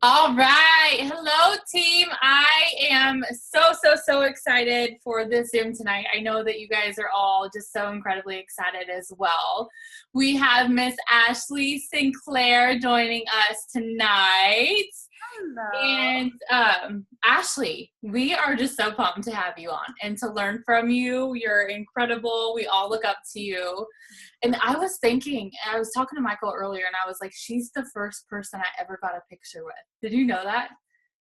All right. Hello, team. I am so excited for this Zoom tonight. I know that you guys are all just so incredibly excited as well. We have Miss Ashley Sinclair joining us tonight. Hello. And Ashley, we are just so pumped to have you on and to learn from you. You're incredible. We all look up to you. And I was thinking, and I was talking to Michael earlier, and I was like, she's the first person I ever got a picture with. Did you know that?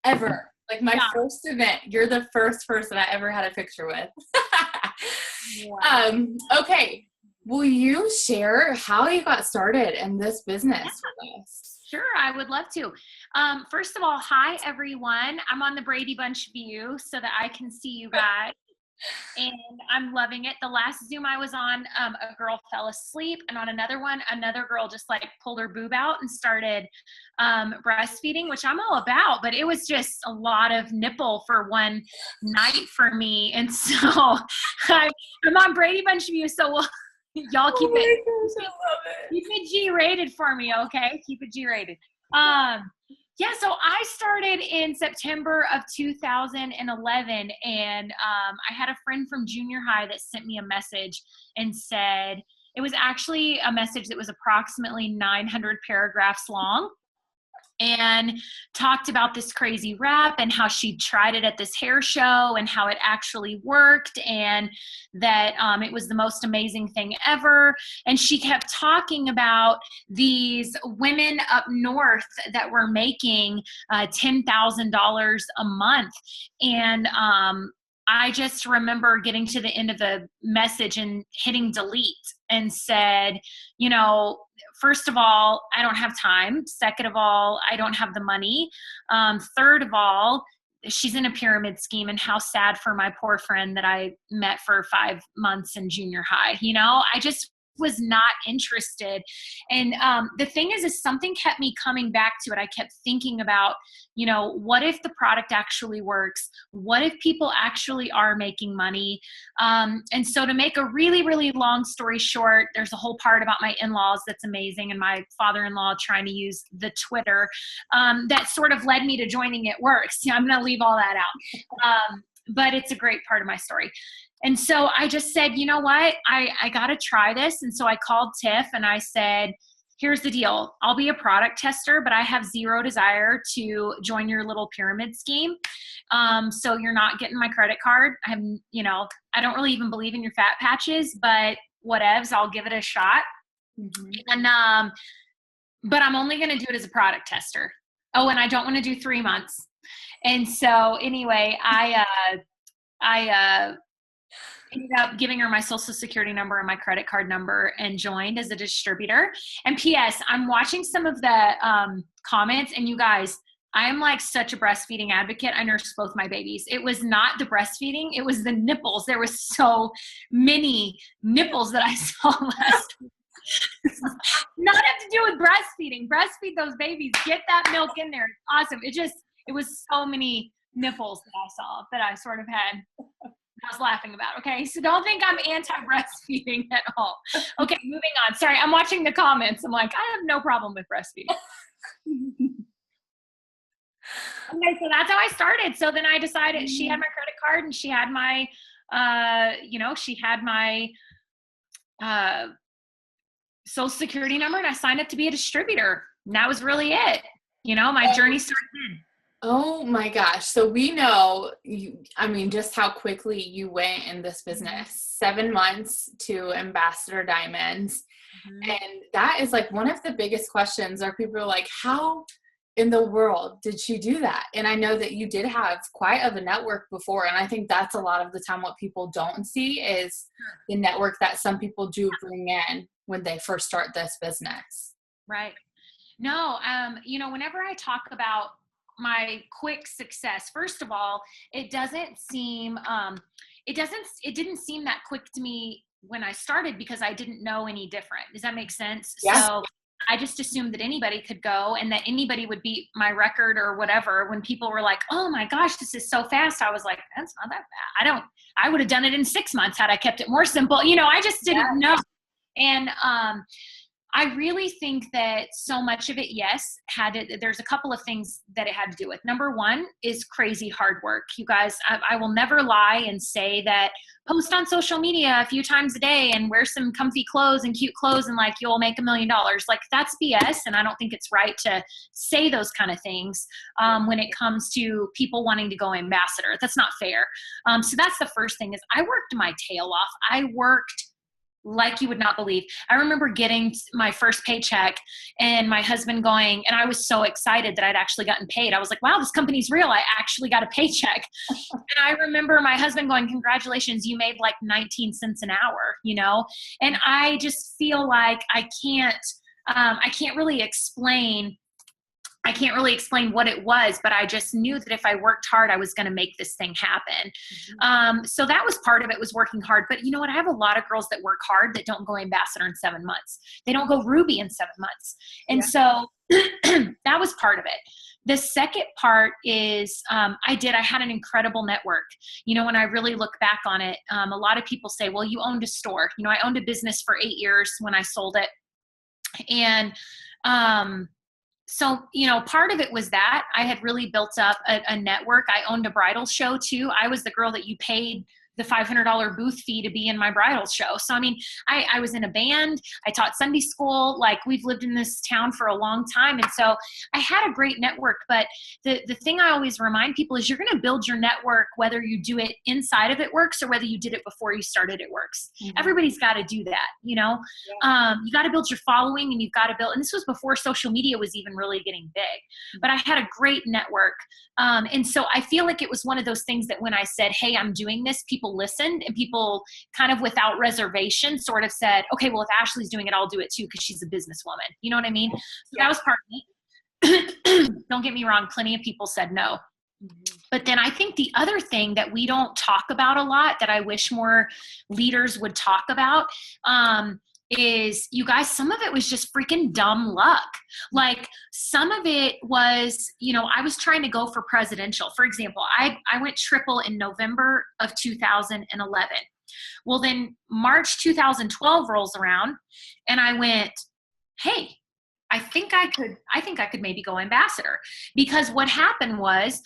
Ever. Like my first event, you're the first person I ever had a picture with. Wow. Okay. Will you share how you got started in this business with us? Sure, I would love to. First of all, hi everyone. I'm on the Brady Bunch view so that I can see you guys. And I'm loving it. The last Zoom I was on, a girl fell asleep, and on another one, another girl just like pulled her boob out and started breastfeeding, which I'm all about, but it was just a lot of nipple for one night for me. And so I'm on Brady Bunch view, so y'all keep keep it G-rated for me, okay? Keep it G-rated. Yeah, so I started in September of 2011, and I had a friend from junior high that sent me a message and said, it was actually a message that was approximately 900 paragraphs long, and talked about this crazy wrap and how she tried it at this hair show and how it actually worked, and that it was the most amazing thing ever. And she kept talking about these women up north that were making $10,000 a month. And I just remember getting to the end of the message and hitting delete and said, you know, first of all, I don't have time. Second of all, I don't have the money. Third of all, she's in a pyramid scheme, and how sad for my poor friend that I met for 5 months in junior high. You know, I just was not interested. And the thing is something kept me coming back to it. I kept thinking about, you know, what if the product actually works? What if people actually are making money? And so to make a really long story short, there's a whole part about my in-laws that's amazing, and my father-in-law trying to use the Twitter that sort of led me to joining It Works. Yeah, I'm going to leave all that out. But it's a great part of my story. And so I just said, you know what, I got to try this. And so I called Tiff and I said, here's the deal. I'll be a product tester, but I have zero desire to join your little pyramid scheme. So you're not getting my credit card. I have, you know, I don't really even believe in your fat patches, but whatevs, I'll give it a shot. Mm-hmm. And, but I'm only going to do it as a product tester. Oh, and I don't want to do 3 months. And so anyway, I ended up giving her my social security number and my credit card number and joined as a distributor. And P.S., I'm watching some of the comments, and you guys, I am like such a breastfeeding advocate. I nursed both my babies. It was not the breastfeeding. It was the nipples. There was so many nipples that I saw last week. Not have to do with breastfeeding. Breastfeed those babies. Get that milk in there. It's awesome. It was so many nipples that I saw that I sort of had. I was laughing about. Okay, so don't think I'm anti-breastfeeding at all. Okay, moving on. Sorry, I'm watching the comments. I'm like, I have no problem with breastfeeding. Okay, so that's how I started. So then I decided she had my credit card, and she had my, she had my social security number, and I signed up to be a distributor. And that was really it. You know, my journey started then. Oh my gosh. So we know just how quickly you went in this business, 7 months to Ambassador Diamonds. Mm-hmm. And that is like one of the biggest questions, are people are like, how in the world did she do that? And I know that you did have quite of a network before. And I think that's a lot of the time what people don't see is the network that some people do bring in when they first start this business. Right. No, whenever I talk about my quick success, first of all, it didn't seem that quick to me when I started, because I didn't know any different. Does that make sense? Yeah. So I just assumed that anybody could go and that anybody would beat my record or whatever. When people were like, oh my gosh, this is so fast, I was like, that's not that bad. I would have done it in 6 months had I kept it more simple. You know, I just didn't know. And I really think that so much of it, yes, there's a couple of things that it had to do with. Number one is crazy hard work. You guys, I will never lie and say that post on social media a few times a day and wear some comfy clothes and cute clothes and like you'll make $1 million. Like that's BS. And I don't think it's right to say those kind of things when it comes to people wanting to go ambassador. That's not fair. So that's the first thing is I worked my tail off. I worked like you would not believe. I remember getting my first paycheck and my husband going, and I was so excited that I'd actually gotten paid. I was like, wow, this company's real. I actually got a paycheck. And I remember my husband going, congratulations, you made like 19 cents an hour, you know? And I just feel like I can't really explain what it was, but I just knew that if I worked hard, I was going to make this thing happen. So that was part of it, was working hard. But you know what? I have a lot of girls that work hard that don't go ambassador in 7 months. They don't go Ruby in 7 months. And so that was part of it. The second part is I had an incredible network. You know, when I really look back on it, a lot of people say, well, you owned a store. You know, I owned a business for 8 years when I sold it. And so, you know, part of it was that I had really built up a network. I owned a bridal show too. I was the girl that you paid the $500 booth fee to be in my bridal show. So, I mean, I was in a band, I taught Sunday school, like we've lived in this town for a long time. And so I had a great network, but the thing I always remind people is you're going to build your network, whether you do it inside of It Works or whether you did it before you started It Works. Everybody's got to do that. You know, you got to build your following and you've got to build, and this was before social media was even really getting big, but I had a great network. And so I feel like it was one of those things that when I said, hey, I'm doing this, people listened, and people kind of without reservation sort of said, okay, well, if Ashley's doing it, I'll do it too, because she's a businesswoman. You know what I mean? So that was part of it. Don't get me wrong. Plenty of people said no. But then I think the other thing that we don't talk about a lot that I wish more leaders would talk about, is, you guys, some of it was just freaking dumb luck. Like some of it was, you know, I was trying to go for presidential. For example, I went triple in November of 2011. Well, then March 2012 rolls around and I went, hey, I think I could maybe go ambassador, because what happened was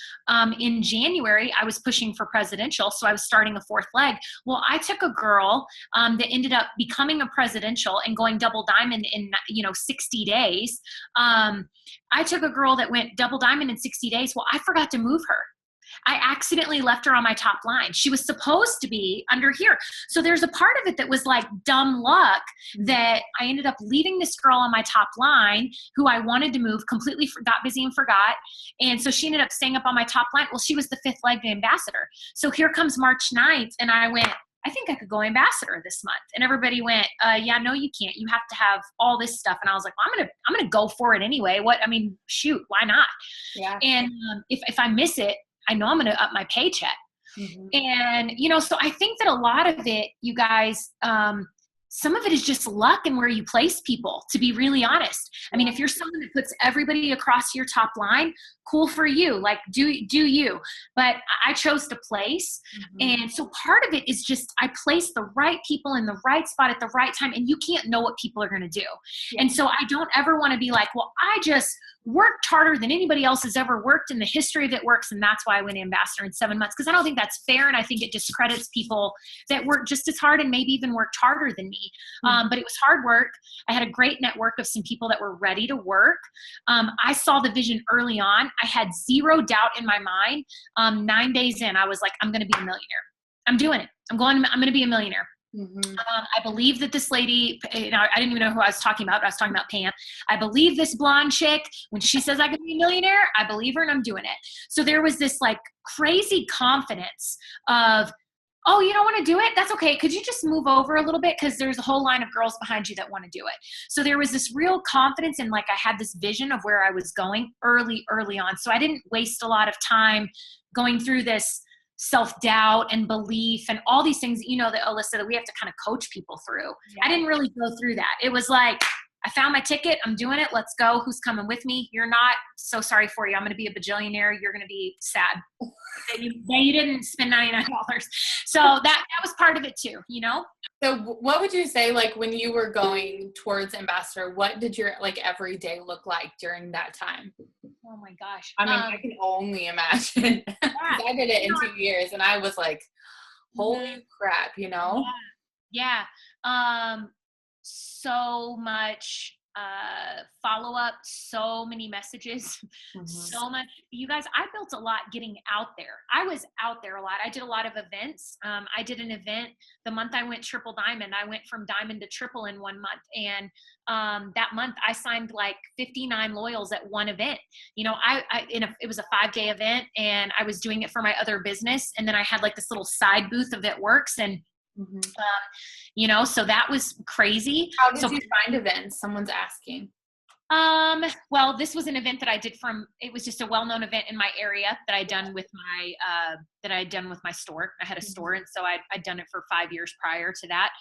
in January, I was pushing for presidential. So I was starting a fourth leg. Well, I took a girl that ended up becoming a presidential and going double diamond in, 60 days. I took a girl that went double diamond in 60 days. Well, I forgot to move her. I accidentally left her on my top line. She was supposed to be under here. So there's a part of it that was like dumb luck that I ended up leaving this girl on my top line who I wanted to move, completely got busy and forgot. And so she ended up staying up on my top line. Well, she was the fifth leg ambassador. So here comes March 9th and I went, I think I could go ambassador this month. And everybody went, yeah, no, you can't. You have to have all this stuff. And I was like, well, I'm going to go for it anyway. Shoot, why not? Yeah. And if I miss it, I know I'm going to up my paycheck. And, so I think that a lot of it, you guys, some of it is just luck and where you place people, to be really honest. I mean, if you're someone that puts everybody across your top line, cool for you, like do you, but I chose to place. And so part of it is just, I placed the right people in the right spot at the right time, and you can't know what people are going to do. And so I don't ever want to be like, well, I just worked harder than anybody else has ever worked in the history of It Works, and that's why I went ambassador in 7 months. Because I don't think that's fair, and I think it discredits people that worked just as hard and maybe even worked harder than me. But it was hard work. I had a great network of some people that were ready to work. I saw the vision early on. I had zero doubt in my mind. 9 days in, I was like, I'm going to be a millionaire. I'm doing it. I'm going to be a millionaire. I believe that this lady, I didn't even know who I was talking about, but I was talking about Pam. I believe this blonde chick, when she says I can be a millionaire, I believe her and I'm doing it. So there was this like crazy confidence of, oh, you don't want to do it? That's okay. Could you just move over a little bit? Because there's a whole line of girls behind you that want to do it. So there was this real confidence, and like I had this vision of where I was going early on. So I didn't waste a lot of time going through this self-doubt and belief and all these things, that Alyssa, that we have to kind of coach people through. I didn't really go through that. It was like, I found my ticket. I'm doing it. Let's go. Who's coming with me? You're not. So sorry for you. I'm going to be a bajillionaire. You're going to be sad that you didn't spend $99. So that was part of it too, So what would you say, like, when you were going towards ambassador, what did your like every day look like during that time? Oh my gosh. I mean, I can only imagine because Yeah. I did it in 2 years and I was like, holy Mhm. crap, you know? Yeah. So much follow up, so many messages, Mhm. so much. You guys, I built a lot getting out there. I was out there a lot. I did a lot of events. I did an event the month I went triple diamond. I went from diamond to triple in 1 month. And that month I signed like 59 loyals at one event. You know, it was a 5-day event and I was doing it for my other business. And then I had like this little side booth of It Works. And Mhm. you know, so that was crazy. How did So you find events? Someone's asking. well, this was an event that I did it was just a well-known event in my area that I'd done with my store. I had a store. And so I'd done it for 5 years prior to that.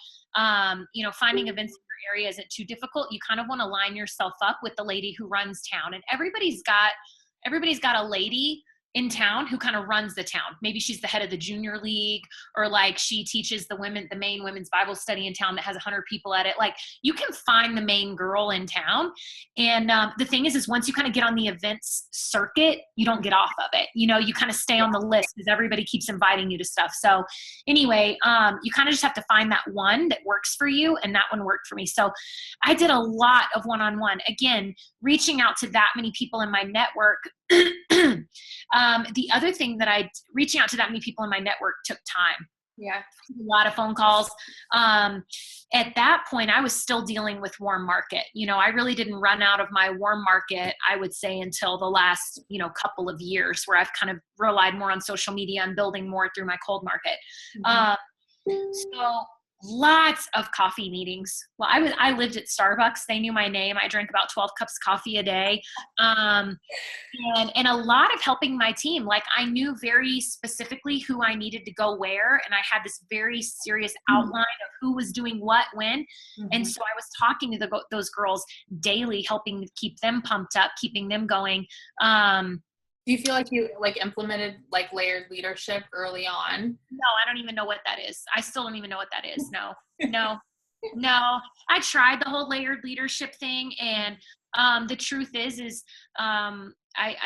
You know, finding events in your area isn't too difficult. You kind of want to line yourself up with the lady who runs town, and everybody's got a lady in town who kind of runs the town. Maybe she's the head of the junior league, or like she teaches the main women's Bible study in town that has 100 people at it. Like, you can find the main girl in town. And the thing is once you kind of get on the events circuit, you don't get off of it. You know, you kind of stay on the list because everybody keeps inviting you to stuff. So anyway, you kind of just have to find that one that works for you. And that one worked for me. So I did a lot of one-on-one, again, reaching out to that many people in my network. The other thing reaching out to that many people in my network took time. Yeah. A lot of phone calls. At that point, I was still dealing with warm market. You know, I really didn't run out of my warm market, I would say, until the last, couple of years, where I've kind of relied more on social media and building more through my cold market. So lots of coffee meetings. Well, I lived at Starbucks. They knew my name. I drank about 12 cups of coffee a day. And a lot of helping my team. Like, I knew very specifically who I needed to go where. And I had this very serious outline of who was doing what, when. Mm-hmm. And so I was talking to those girls daily, helping keep them pumped up, keeping them going. Do you feel like you implemented layered leadership early on? No, I don't even know what that is. I still don't even know what that is. No. I tried the whole layered leadership thing. And the truth is you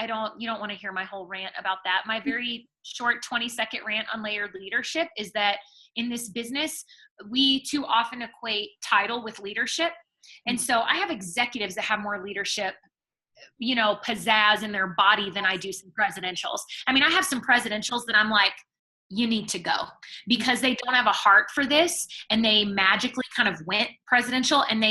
don't want to hear my whole rant about that. My very short 20-second rant on layered leadership is that in this business, we too often equate title with leadership. And so I have executives that have more leadership pizzazz in their body than I do some presidentials. I mean, I have some presidentials that I'm like, you need to go, because they don't have a heart for this, and they magically kind of went presidential, and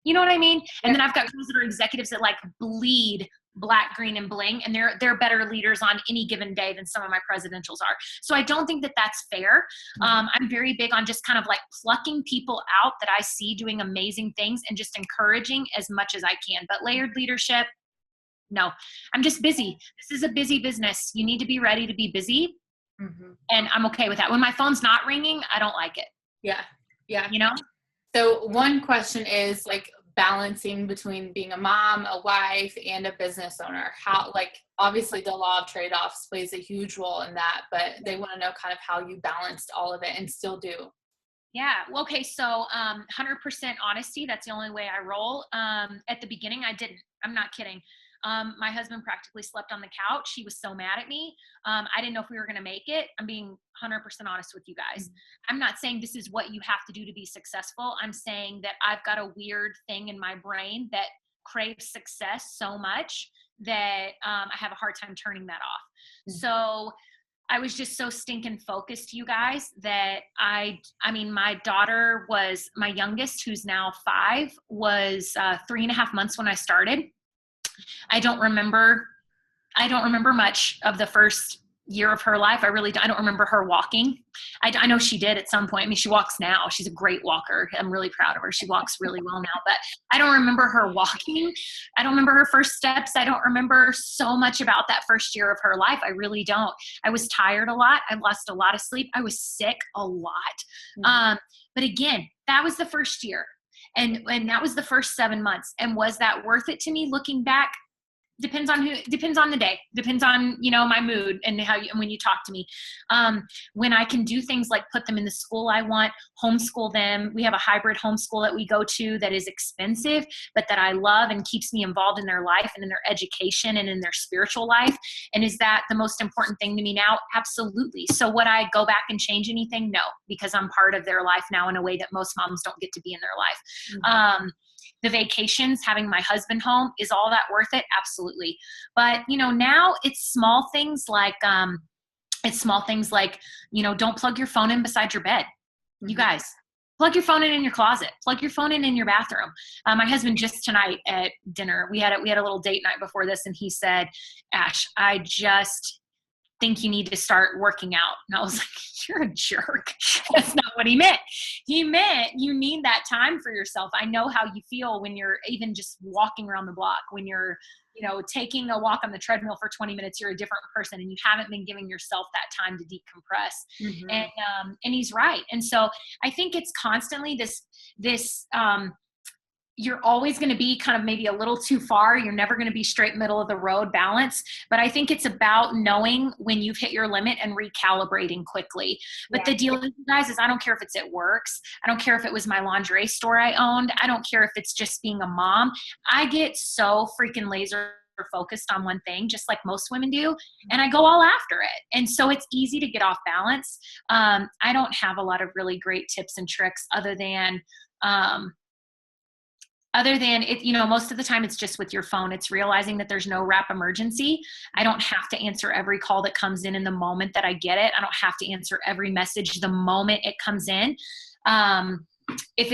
you know what I mean? And then I've got girls that are executives that bleed black, green, and bling, and they're better leaders on any given day than some of my presidentials are. So I don't think that that's fair. I'm very big on just kind of plucking people out that I see doing amazing things and just encouraging as much as I can. But layered leadership, no. I'm just busy. This is a busy business. You need to be ready to be busy. Mm-hmm. And I'm okay with that. When my phone's not ringing, I don't like it. Yeah. Yeah. So one question is balancing between being a mom, a wife, and a business owner. How, obviously the law of trade-offs plays a huge role in that, but they want to know kind of how you balanced all of it and still do. Yeah. Well, okay. So 100% honesty. That's the only way I roll. At the beginning, I didn't. I'm not kidding. My husband practically slept on the couch. He was so mad at me. I didn't know if we were going to make it. I'm being 100% honest with you guys. Mm-hmm. I'm not saying this is what you have to do to be successful. I'm saying that I've got a weird thing in my brain that craves success so much that I have a hard time turning that off. Mm-hmm. So I was just so stinking focused, you guys, that my daughter was, my youngest, who's now 5, was 3.5 months when I started. I don't remember much of the first year of her life. I don't remember her walking. I know she did at some point. I mean, she walks now. She's a great walker. I'm really proud of her. She walks really well now, but I don't remember her walking. I don't remember her first steps. I don't remember so much about that first year of her life. I really don't. I was tired a lot. I lost a lot of sleep. I was sick a lot. Mm-hmm. But again, that was the first year. And that was the first 7 months. And was that worth it to me looking back? Depends on the day, depends on, my mood and and when you talk to me. When I can do things like put them in the school I want, homeschool them. We have a hybrid homeschool that we go to that is expensive, but that I love and keeps me involved in their life and in their education and in their spiritual life. And is that the most important thing to me now? Absolutely. So would I go back and change anything? No, because I'm part of their life now in a way that most moms don't get to be in their life. The vacations, having my husband home, is all that worth it? Absolutely. But, now it's small things like, don't plug your phone in beside your bed. You guys, plug your phone in your closet, plug your phone in your bathroom. My husband just tonight at dinner, we had a little date night before this, and he said, Ash, I just think you need to start working out. And I was like, you're a jerk. That's not what he meant. He meant you need that time for yourself. I know how you feel when you're even just walking around the block, when you're, taking a walk on the treadmill for 20 minutes, you're a different person and you haven't been giving yourself that time to decompress. And he's right. And so I think it's constantly this, you're always going to be kind of maybe a little too far. You're never going to be straight middle of the road balance. But I think it's about knowing when you've hit your limit and recalibrating quickly. But the deal with you guys is I don't care if it's at works. I don't care if it was my lingerie store I owned. I don't care if it's just being a mom. I get so freaking laser focused on one thing, just like most women do, and I go all after it. And so it's easy to get off balance. I don't have a lot of really great tips and tricks other than it, most of the time it's just with your phone. It's realizing that there's no wrap emergency. I don't have to answer every call that comes in the moment that I get it. I don't have to answer every message the moment it comes in. If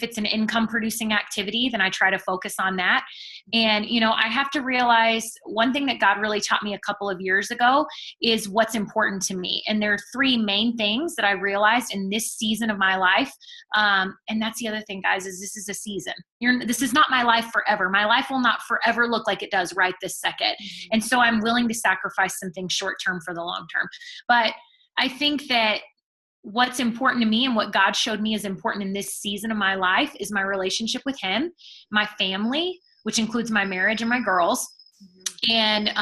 it's an income producing activity, then I try to focus on that. And, I have to realize one thing that God really taught me a couple of years ago is what's important to me. And there are three main things that I realized in this season of my life. And that's the other thing, guys, is this is a season. This is not my life forever. My life will not forever look like it does right this second. And so I'm willing to sacrifice some things short-term for the long term. But I think that what's important to me and what God showed me is important in this season of my life is my relationship with him, my family, which includes my marriage and my girls, and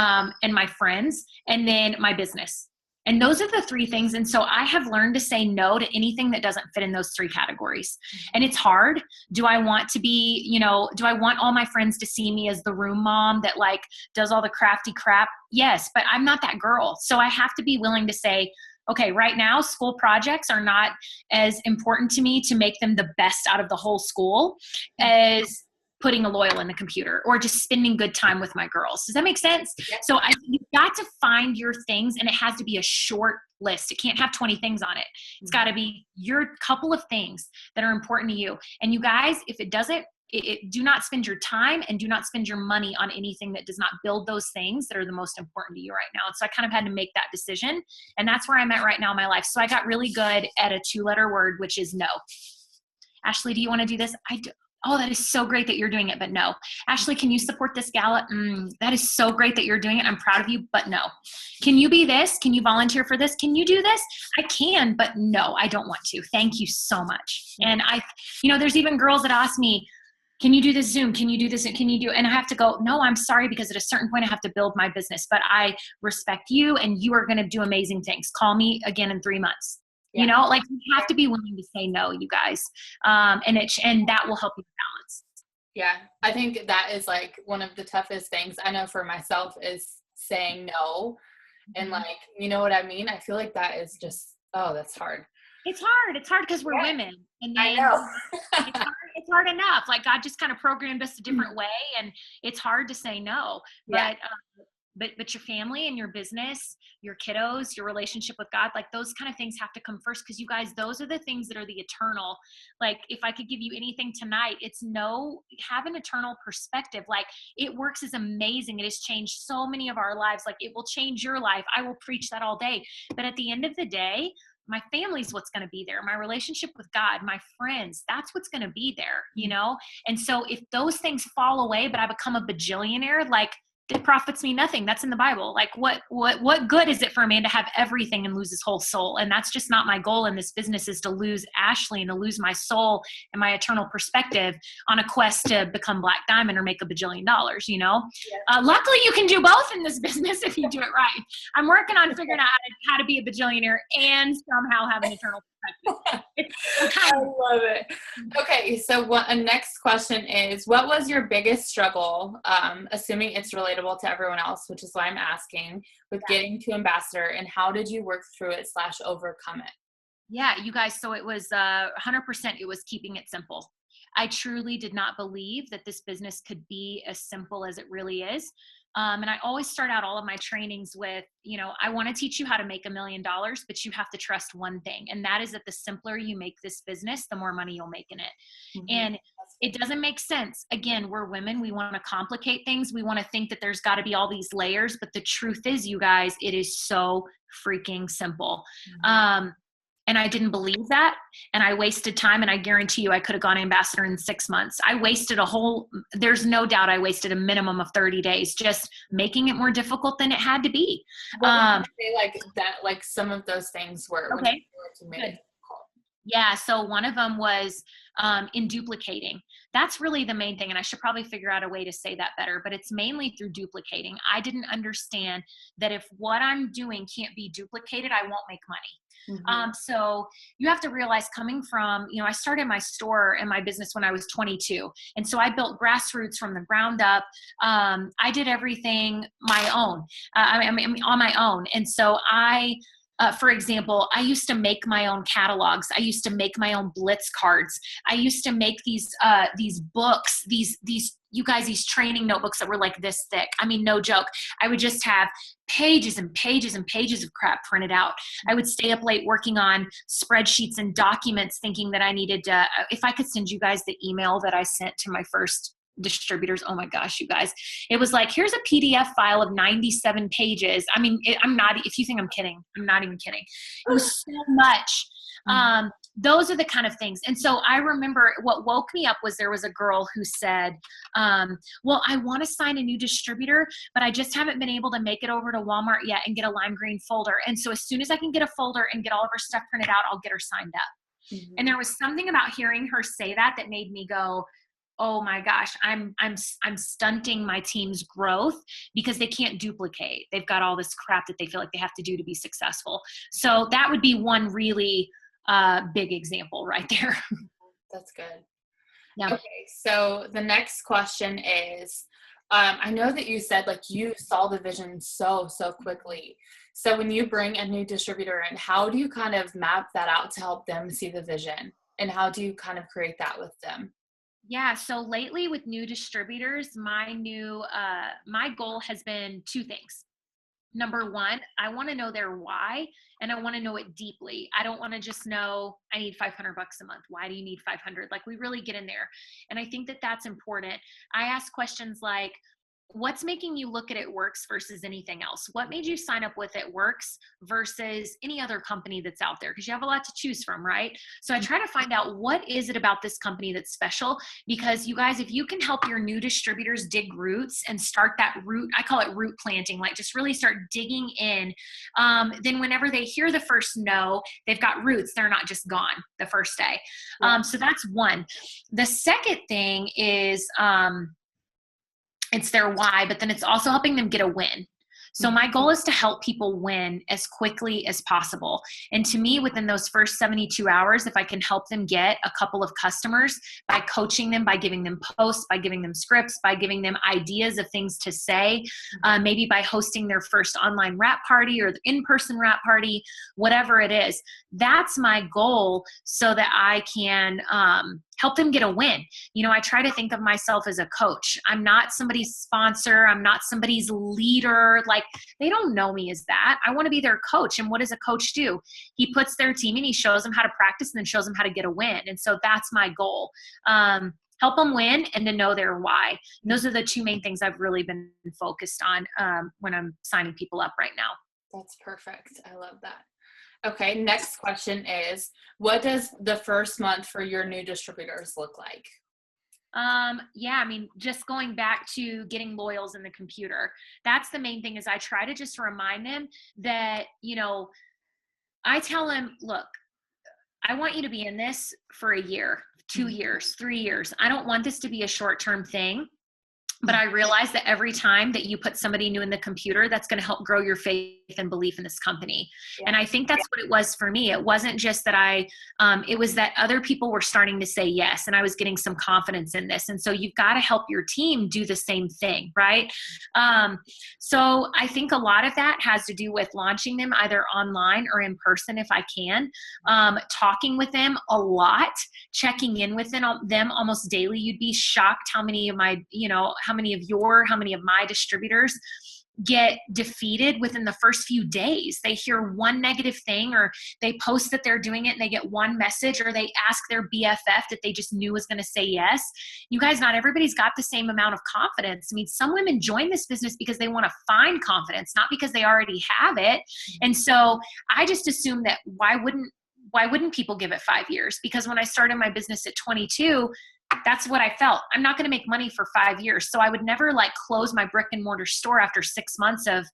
my friends, and then my business. And those are the three things. And so I have learned to say no to anything that doesn't fit in those three categories. And it's hard. Do I want to be, do I want all my friends to see me as the room mom that like does all the crafty crap? Yes, but I'm not that girl. So I have to be willing to say, okay, right now, school projects are not as important to me to make them the best out of the whole school as putting a loyal in the computer or just spending good time with my girls. Does that make sense? Yep. So you've got to find your things, and it has to be a short list. It can't have 20 things on it. It's got to be your couple of things that are important to you. And you guys, if it doesn't, do not spend your time and do not spend your money on anything that does not build those things that are the most important to you right now. And so I kind of had to make that decision, and that's where I'm at right now in my life. So I got really good at a 2-letter word, which is no. Ashley, do you want to do this? I do. Oh, that is so great that you're doing it, but no. Ashley, can you support this gala? That is so great that you're doing it. I'm proud of you, but no. Can you be this? Can you volunteer for this? Can you do this? I can, but no, I don't want to. Thank you so much. And there's even girls that ask me, can you do this Zoom? Can you do this? And I have to go, no, I'm sorry, because at a certain point I have to build my business, but I respect you and you are going to do amazing things. Call me again in 3 months. Yeah. You have to be willing to say no, you guys. And that will help you balance. Yeah. I think that is like one of the toughest things I know for myself is saying no. And you know what I mean? I feel like that is just, that's hard. It's hard. It's hard because we're women. And then I know. it's hard enough. Like God just kind of programmed us a different way, and it's hard to say no. Yeah. But your family and your business, your kiddos, your relationship with God, like those kind of things have to come first, because you guys, those are the things that are the eternal. Like if I could give you anything tonight, it's have an eternal perspective. Like it works is amazing. It has changed so many of our lives. Like it will change your life. I will preach that all day. But at the end of the day, my family's what's going to be there. My relationship with God, my friends, that's what's going to be there, And so if those things fall away, but I become a bajillionaire, like it profits me nothing. That's in the Bible. Like what good is it for a man to have everything and lose his whole soul? And that's just not my goal in this business, is to lose Ashley and to lose my soul and my eternal perspective on a quest to become Black Diamond or make $1 bajillion, you know? Yeah. Luckily you can do both in this business if you do it right. I'm working on figuring out how to be a bajillionaire and somehow have an eternal perspective. I love it. Okay, so a next question is, what was your biggest struggle, assuming it's relatable to everyone else, which is why I'm asking, with getting to ambassador, and how did you work through it / overcome it? Yeah, you guys, so it was 100%, it was keeping it simple. I truly did not believe that this business could be as simple as it really is. And I always start out all of my trainings with, I want to teach you how to make $1 million, but you have to trust one thing. And that is that the simpler you make this business, the more money you'll make in it. Mm-hmm. And it doesn't make sense. Again, we're women. We want to complicate things. We want to think that there's got to be all these layers. But the truth is, you guys, it is so freaking simple. Mm-hmm. And I didn't believe that. And I wasted time. And I guarantee you, I could have gone ambassador in 6 months. I wasted there's no doubt I wasted a minimum of 30 days just making it more difficult than it had to be. What would you say like that, like some of those things were? Okay. Yeah. So one of them was in duplicating. That's really the main thing. And I should probably figure out a way to say that better, but it's mainly through duplicating. I didn't understand that if what I'm doing can't be duplicated, I won't make money. Mm-hmm. So you have to realize, coming from, I started my store and my business when I was 22. And so I built grassroots from the ground up. I did everything my own, on my own. And so for example, I used to make my own catalogs. I used to make my own Blitz cards. I used to make these books, you guys, these training notebooks that were like this thick. I mean, no joke. I would just have pages and pages and pages of crap printed out. I would stay up late working on spreadsheets and documents, thinking that I needed to, if I could send you guys the email that I sent to my first distributors. Oh my gosh, you guys, it was like, here's a PDF file of 97 pages. I mean, if you think I'm kidding, I'm not even kidding. It was so much. Those are the kind of things. And so I remember what woke me up was there was a girl who said, well, I want to sign a new distributor, but I just haven't been able to make it over to Walmart yet and get a lime green folder. And so as soon as I can get a folder and get all of her stuff printed out, I'll get her signed up. Mm-hmm. And there was something about hearing her say that made me go, oh my gosh, I'm stunting my team's growth because they can't duplicate. They've got all this crap that they feel like they have to do to be successful. So that would be one really big example right there. That's good. Yeah. Okay, so the next question is, I know that you said like you saw the vision so quickly. So when you bring a new distributor in, how do you kind of map that out to help them see the vision? And how do you kind of create that with them? Yeah. So lately with new distributors, my goal has been 2 things. Number one, I want to know their why, and I want to know it deeply. I don't want to just know I need $500 a month. Why do you need 500? Like, we really get in there. And I think that that's important. I ask questions like, what's making you look at It Works versus anything else? What made you sign up with It Works versus any other company that's out there? Because you have a lot to choose from, right? So I try to find out, what is it about this company that's special? Because you guys, if you can help your new distributors dig roots and start that root, I call it root planting, like just really start digging in, then whenever they hear the first no, they've got roots. They're not just gone the first day. So that's one. The second thing is, it's their why, but then it's also helping them get a win. So my goal is to help people win as quickly as possible. And to me, within those first 72 hours, if I can help them get a couple of customers by coaching them, by giving them posts, by giving them scripts, by giving them ideas of things to say, maybe by hosting their first online wrap party or the in-person wrap party, whatever it is, that's my goal, so that I can help them get a win. I try to think of myself as a coach. I'm not somebody's sponsor. I'm not somebody's leader. Like, they don't know me as that. I want to be their coach. And what does a coach do? He puts their team in, he shows them how to practice, and then shows them how to get a win. And so that's my goal. Help them win and to know their why. And those are the 2 main things I've really been focused on when I'm signing people up right now. That's perfect. I love that. Okay, next question is, what does the first month for your new distributors look like? Yeah, I mean, just going back to getting loyals in the computer. That's the main thing is I try to just remind them that, I tell them, look, I want you to be in this for a year, 2 years, 3 years. I don't want this to be a short-term thing. But I realize that every time that you put somebody new in the computer, that's going to help grow your faith and belief in this company. Yeah. And I think that's what it was for me. It wasn't just that it was that other people were starting to say yes, and I was getting some confidence in this. And so you've got to help your team do the same thing, right? So I think a lot of that has to do with launching them either online or in person if I can, talking with them a lot, checking in with them almost daily. You'd be shocked how many of my distributors get defeated within the first few days. They hear one negative thing, or they post that they're doing it and they get one message, or they ask their BFF that they just knew was going to say yes. You guys, not everybody's got the same amount of confidence. I mean, some women join this business because they want to find confidence, not because they already have it. And so I just assume that why wouldn't people give it 5 years? Because when I started my business at 22, that's what I felt. I'm not going to make money for 5 years. So I would never close my brick and mortar store after 6 months of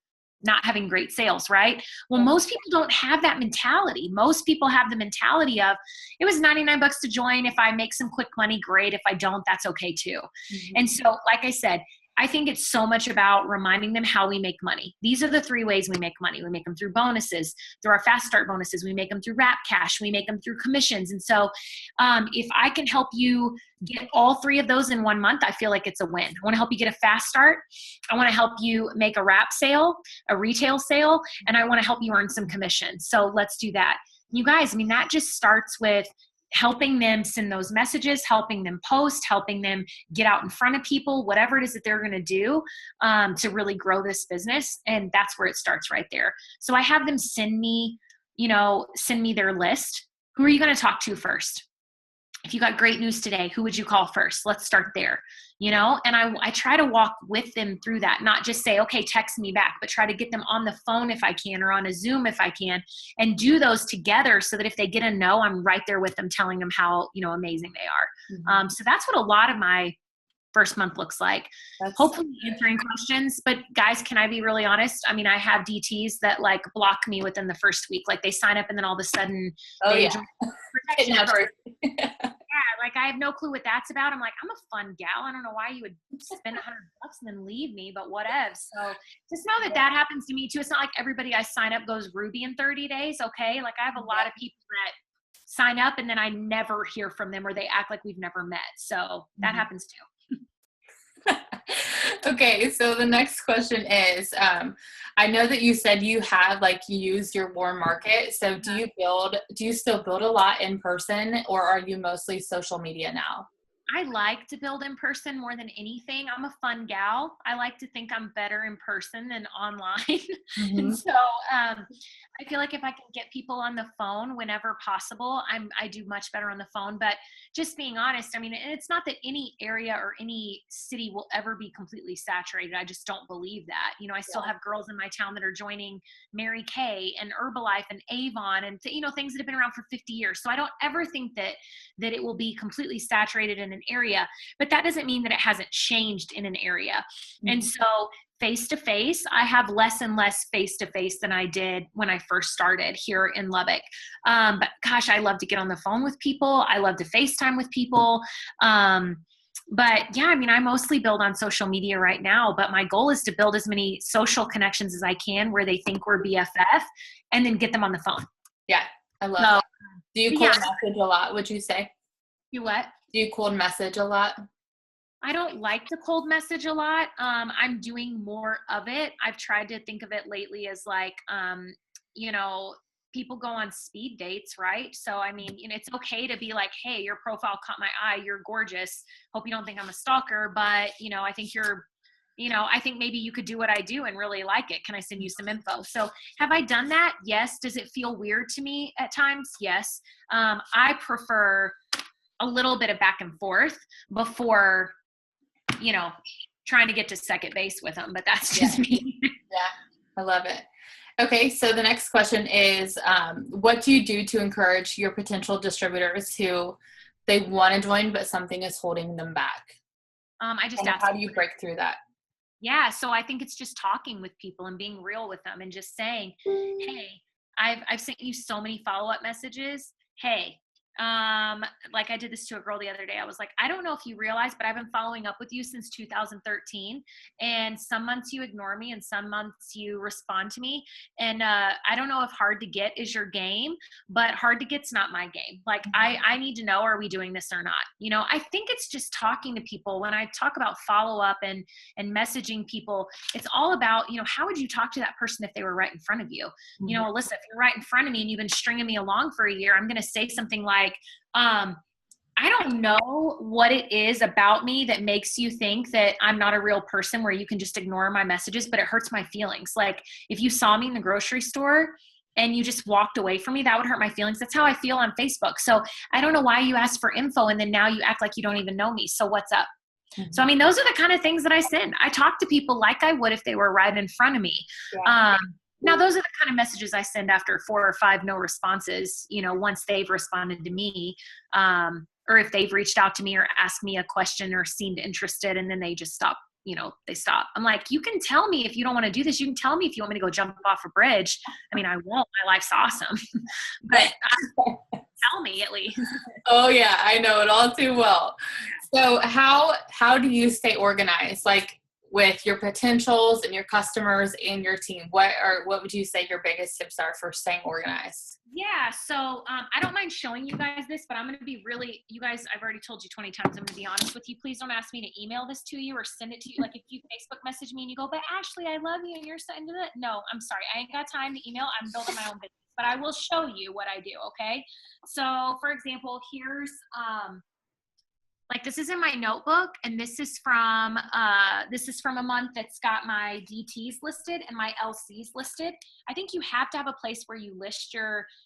not having great sales, right? Well, most people don't have that mentality. Most people have the mentality of, it was $99 to join. If I make some quick money, great. If I don't, that's okay too. Mm-hmm. And so, like I said, I think it's so much about reminding them how we make money. These are the 3 ways we make money. We make them through bonuses, through our fast start bonuses. We make them through wrap cash. We make them through commissions. And so if I can help you get all 3 of those in 1 month, I feel like it's a win. I want to help you get a fast start. I want to help you make a wrap sale, a retail sale, and I want to help you earn some commission. So let's do that. You guys, I mean, that just starts with helping them send those messages, helping them post, helping them get out in front of people, whatever it is that they're going to do to really grow this business. And that's where it starts right there. So I have them send me their list. Who are you going to talk to first? If you got great news today, who would you call first? Let's start there, and I try to walk with them through that, not just say, okay, text me back, but try to get them on the phone if I can, or on a Zoom if I can, and do those together so that if they get a no, I'm right there with them telling them how, amazing they are. Mm-hmm. So that's what a lot of my first month looks like. Hopefully answering questions, but guys, can I be really honest? I mean, I have DTs that block me within the first week. They sign up and then all of a sudden they join protection. I have no clue what that's about. I'm like, I'm a fun gal. I don't know why you would spend $100 and then leave me, but whatever. So just know that happens to me too. It's not like everybody I sign up goes Ruby in 30 days. Okay. I have a lot of people that sign up and then I never hear from them, or they act like we've never met. So that happens too. Okay, so the next question is, I know that you said you have used your warm market. So do you still build a lot in person, or are you mostly social media now? I like to build in person more than anything. I'm a fun gal. I like to think I'm better in person than online. Mm-hmm. And so I feel like if I can get people on the phone whenever possible, I do much better on the phone. But just being honest, I mean, it's not that any area or any city will ever be completely saturated. I just don't believe that. I still have girls in my town that are joining Mary Kay and Herbalife and Avon and things that have been around for 50 years. So I don't ever think that it will be completely saturated in an area, but that doesn't mean that it hasn't changed in an area. Mm-hmm. And so face-to-face, I have less and less face-to-face than I did when I first started here in Lubbock. But gosh, I love to get on the phone with people. I love to FaceTime with people. But yeah, I mean, I mostly build on social media right now, but my goal is to build as many social connections as I can where they think we're BFF, and then get them on the phone. Yeah, I love that. Do you cold message a lot, would you say? You what? Do you cold message a lot? I don't like to cold message a lot. I'm doing more of it. I've tried to think of it lately as people go on speed dates, right? So, I mean, it's okay to be like, hey, your profile caught my eye. You're gorgeous. Hope you don't think I'm a stalker, but, I think I think maybe you could do what I do and really like it. Can I send you some info? So have I done that? Yes. Does it feel weird to me at times? Yes. I prefer a little bit of back and forth before, trying to get to second base with them, but that's just me. Yeah. I love it. Okay. So the next question is, what do you do to encourage your potential distributors who they want to join, but something is holding them back? I just And asked. how do you break through that? Yeah. So I think it's just talking with people and being real with them and just saying, hey, I've sent you so many follow-up messages. Hey, like I did this to a girl the other day. I was like, I don't know if you realize, but I've been following up with you since 2013. And some months you ignore me and some months you respond to me. And I don't know if hard to get is your game, but hard to get's not my game. Like I need to know, are we doing this or not? You know, I think it's just talking to people. When I talk about follow-up and messaging people, it's all about, you know, how would you talk to that person if they were right in front of you? You know, Alyssa, if you're right in front of me and you've been stringing me along for a year, I'm going to say something like, I don't know what it is about me that makes you think that I'm not a real person where you can just ignore my messages, but it hurts my feelings. Like if you saw me in the grocery store and you just walked away from me, that would hurt my feelings. That's how I feel on Facebook. So I don't know why you asked for info and then now you act like you don't even know me. So what's up? So, I mean, those are the kind of things that I send. I talk to people like I would if they were right in front of me. Yeah. Now, those are the kind of messages I send after 4 or 5 no responses, you know, once they've responded to me, or if they've reached out to me or asked me a question or seemed interested, and then they just stop, you know, they stop. I'm like, you can tell me if you don't want to do this. You can tell me if you want me to go jump off a bridge. I mean, I won't. My life's awesome. But tell me at least. Oh, yeah, I know it all too well. So how do you stay organized? Like, with your potentials and your customers and your team, what would you say your biggest tips are for staying organized? Yeah. So I don't mind showing you guys this, but I'm going to be really, you guys, I've already told you 20 times, I'm going to be honest with you. Please don't ask me to email this to you or send it to you. Like if you Facebook message me and you go, but Ashley, I love you and you're sending it. No, I'm sorry. I ain't got time to email. I'm building my own business, but I will show you what I do. Okay. So for example, here's, like this is in my notebook, and this is from a month that's got my DTs listed and my LCs listed. I think you have to have a place where you list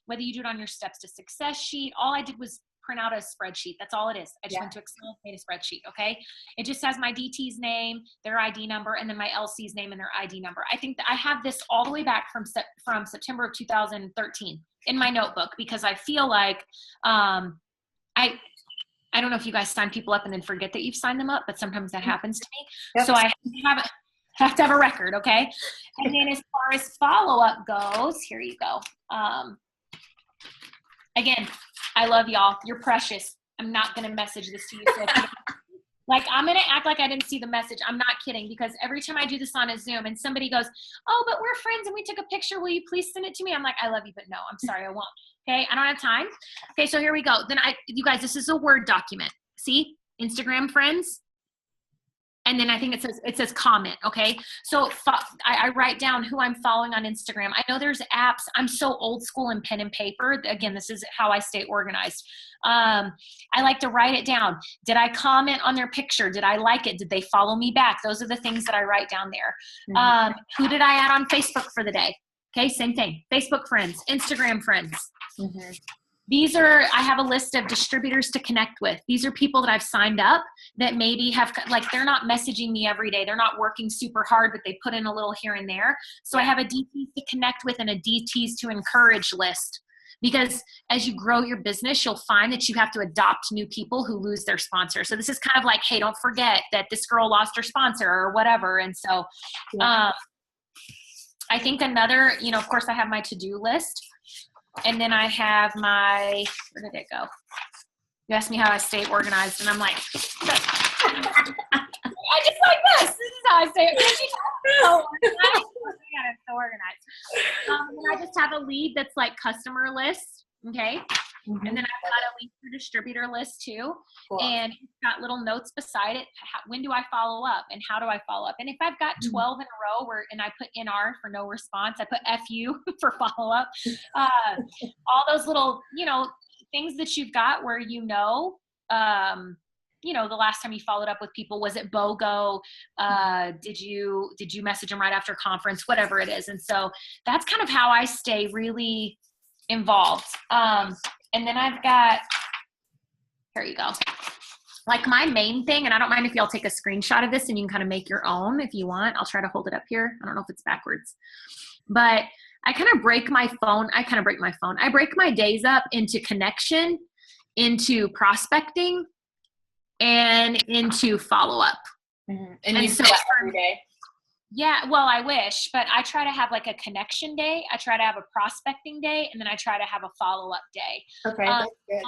whether you do it on your steps to success sheet. All I did was print out a spreadsheet. That's all it is. I just went to Excel, made a spreadsheet. Okay. It just has my DT's name, their ID number, and then my LC's name and their ID number. I think that I have this all the way back from September of 2013 in my notebook, because I feel like, I don't know if you guys sign people up and then forget that you've signed them up, but sometimes that happens to me. Yep. So I have to have a record, okay? And then as far as follow-up goes, here you go. Again, I love y'all. You're precious. I'm not going to message this to you. So like, I'm going to act like I didn't see the message. I'm not kidding, because every time I do this on a Zoom and somebody goes, oh, but we're friends and we took a picture. Will you please send it to me? I'm like, I love you, but no, I'm sorry, I won't. Okay, I don't have time. Okay, so here we go. Then you guys, this is a Word document. See, Instagram friends. And then I think it says comment. Okay, so I write down who I'm following on Instagram. I know there's apps. I'm so old school in pen and paper. Again, this is how I stay organized. I like to write it down. Did I comment on their picture? Did I like it? Did they follow me back? Those are the things that I write down there. Who did I add on Facebook for the day? Okay, same thing. Facebook friends, Instagram friends. I have a list of distributors to connect with. These are people that I've signed up that maybe have, like, they're not messaging me every day. They're not working super hard, but they put in a little here and there. So I have a DTs to connect with and a DTs to encourage list. Because as you grow your business, you'll find that you have to adopt new people who lose their sponsor. So this is kind of like, hey, don't forget that this girl lost her sponsor or whatever. And so I think another, you know, of course I have my to-do list. And then I have where did it go? You asked me how I stay organized, and I'm like, I just like this. This is how I stay so organized. So organized. And I just have a lead that's like customer list. Okay. And then I've got a link for distributor list too. Cool. And it's got little notes beside it. When do I follow up and how do I follow up? And if I've got 12 in a row and I put NR for no response, I put FU for follow up. All those little, you know, things that you've got where, you know, the last time you followed up with people, was it BOGO? Did you message them right after conference, whatever it is. And so that's kind of how I stay really involved. And then I've got, here you go. Like my main thing, and I don't mind if y'all take a screenshot of this and you can kind of make your own if you want. I'll try to hold it up here. I don't know if it's backwards, but I break my days up into connection into prospecting and into follow-up. Mm-hmm. And you do that every day? Yeah, well, I wish, but I try to have like a connection day. I try to have a prospecting day, and then I try to have a follow-up day. Okay, that's good.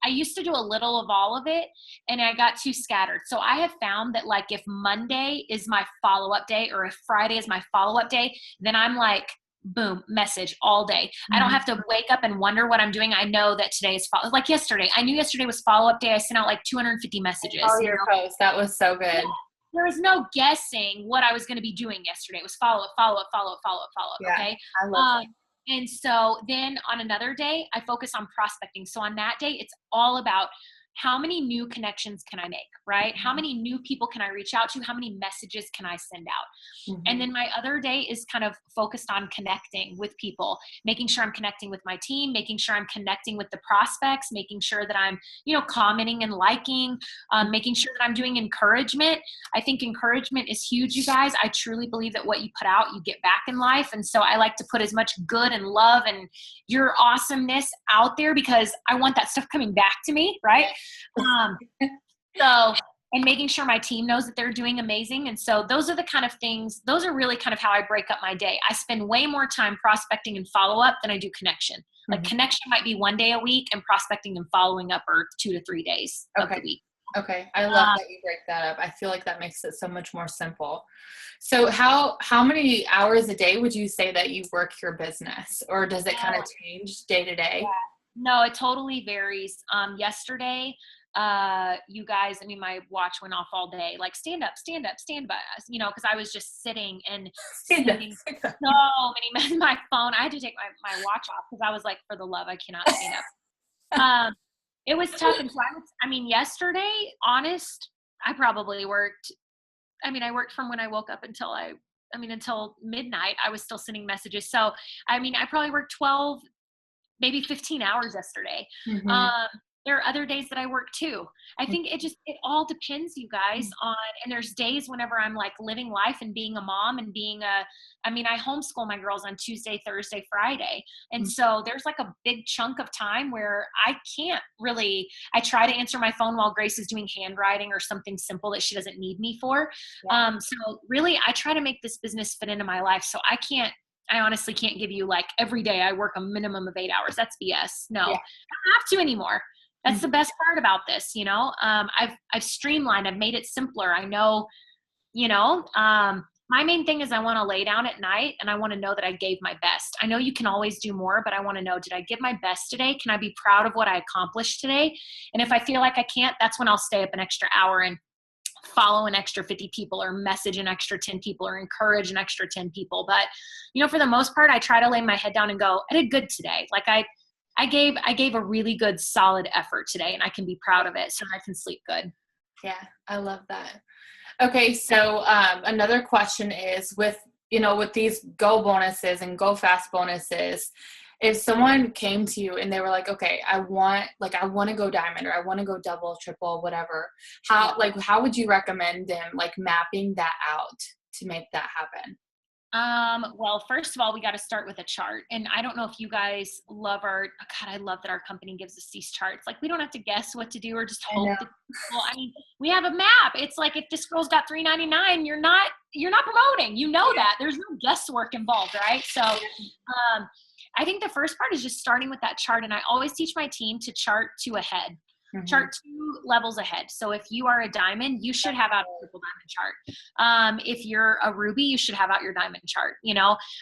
I used to do a little of all of it, and I got too scattered. So I have found that like if Monday is my follow-up day or if Friday is my follow-up day, then I'm like, boom, message all day. I don't have to wake up and wonder what I'm doing. I know that today is like yesterday. I knew yesterday was follow-up day. I sent out like 250 messages. Oh, your post. That was so good. Yeah. There was no guessing what I was going to be doing yesterday. It was follow up, follow up, follow up, follow up, follow up. Yeah, okay. I love that. And so then on another day, I focus on prospecting. So on that day, it's all about how many new connections can I make, right? How many new people can I reach out to? How many messages can I send out? Mm-hmm. And then my other day is kind of focused on connecting with people, making sure I'm connecting with my team, making sure I'm connecting with the prospects, making sure that I'm, commenting and liking, making sure that I'm doing encouragement. I think encouragement is huge, you guys. I truly believe that what you put out, you get back in life. And so I like to put as much good and love and your awesomeness out there because I want that stuff coming back to me, right? And making sure my team knows that they're doing amazing. And so those are the kind of things, those are really kind of how I break up my day. I spend way more time prospecting and follow up than I do connection. Like connection might be 1 day a week and prospecting and following up are 2 to 3 days of the week. Okay. I love that you break that up. I feel like that makes it so much more simple. So how many hours a day would you say that you work your business, or does it kind of change day to day? Yeah. No, it totally varies. Yesterday, you guys, my watch went off all day, like stand up, because I was just sitting and sending so many, my phone, I had to take my watch off because I was like, for the love, I cannot stand up. It was tough. And so yesterday, honest, I probably worked, I worked from when I woke up until until midnight, I was still sending messages. So, I probably worked 12, maybe 15 hours yesterday. There are other days that I work too. I think it all depends, you guys, and there's days whenever I'm like living life and being a mom and being I homeschool my girls on Tuesday, Thursday, Friday. And so there's like a big chunk of time where I can't really, I try to answer my phone while Grace is doing handwriting or something simple that she doesn't need me for. Yeah. So really I try to make this business fit into my life. So I honestly can't give you like every day I work a minimum of 8 hours. That's BS. No, I don't have to anymore. That's the best part about this. I've streamlined, I've made it simpler. I know, my main thing is I want to lay down at night and I want to know that I gave my best. I know you can always do more, but I want to know, did I give my best today? Can I be proud of what I accomplished today? And if I feel like I can't, that's when I'll stay up an extra hour and follow an extra 50 people or message an extra 10 people or encourage an extra 10 people. But, for the most part, I try to lay my head down and go, I did good today. Like I gave a really good, solid effort today and I can be proud of it so I can sleep good. Yeah, I love that. Okay. So another question is with these go bonuses and go fast bonuses, if someone came to you and they were like, okay, I want to go diamond or I want to go double, triple, whatever, how would you recommend them like mapping that out to make that happen? Well, first of all, we got to start with a chart. And I don't know if you guys love I love that our company gives us these charts. Like we don't have to guess what to do or just hope. We have a map. It's like if this girl's got $3.99, you're not promoting, that there's no guesswork involved. Right. So, I think the first part is just starting with that chart. And I always teach my team to chart 2 ahead. Chart 2 levels ahead. So if you are a diamond, you should have out a triple diamond chart. If you're a ruby, you should have out your diamond chart.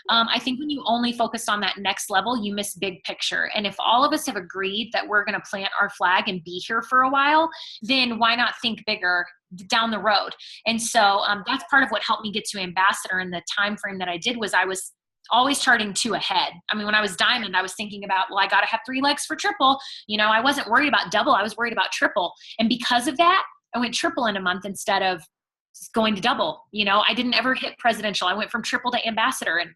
I think when you only focus on that next level, you miss big picture. And if all of us have agreed that we're going to plant our flag and be here for a while, then why not think bigger down the road? And so that's part of what helped me get to ambassador. And the time frame that I did was I was always charting 2 ahead. When I was diamond, I was thinking about, I got to have 3 legs for triple. I wasn't worried about double. I was worried about triple. And because of that, I went triple in a month instead of going to double. I didn't ever hit presidential. I went from triple to ambassador and,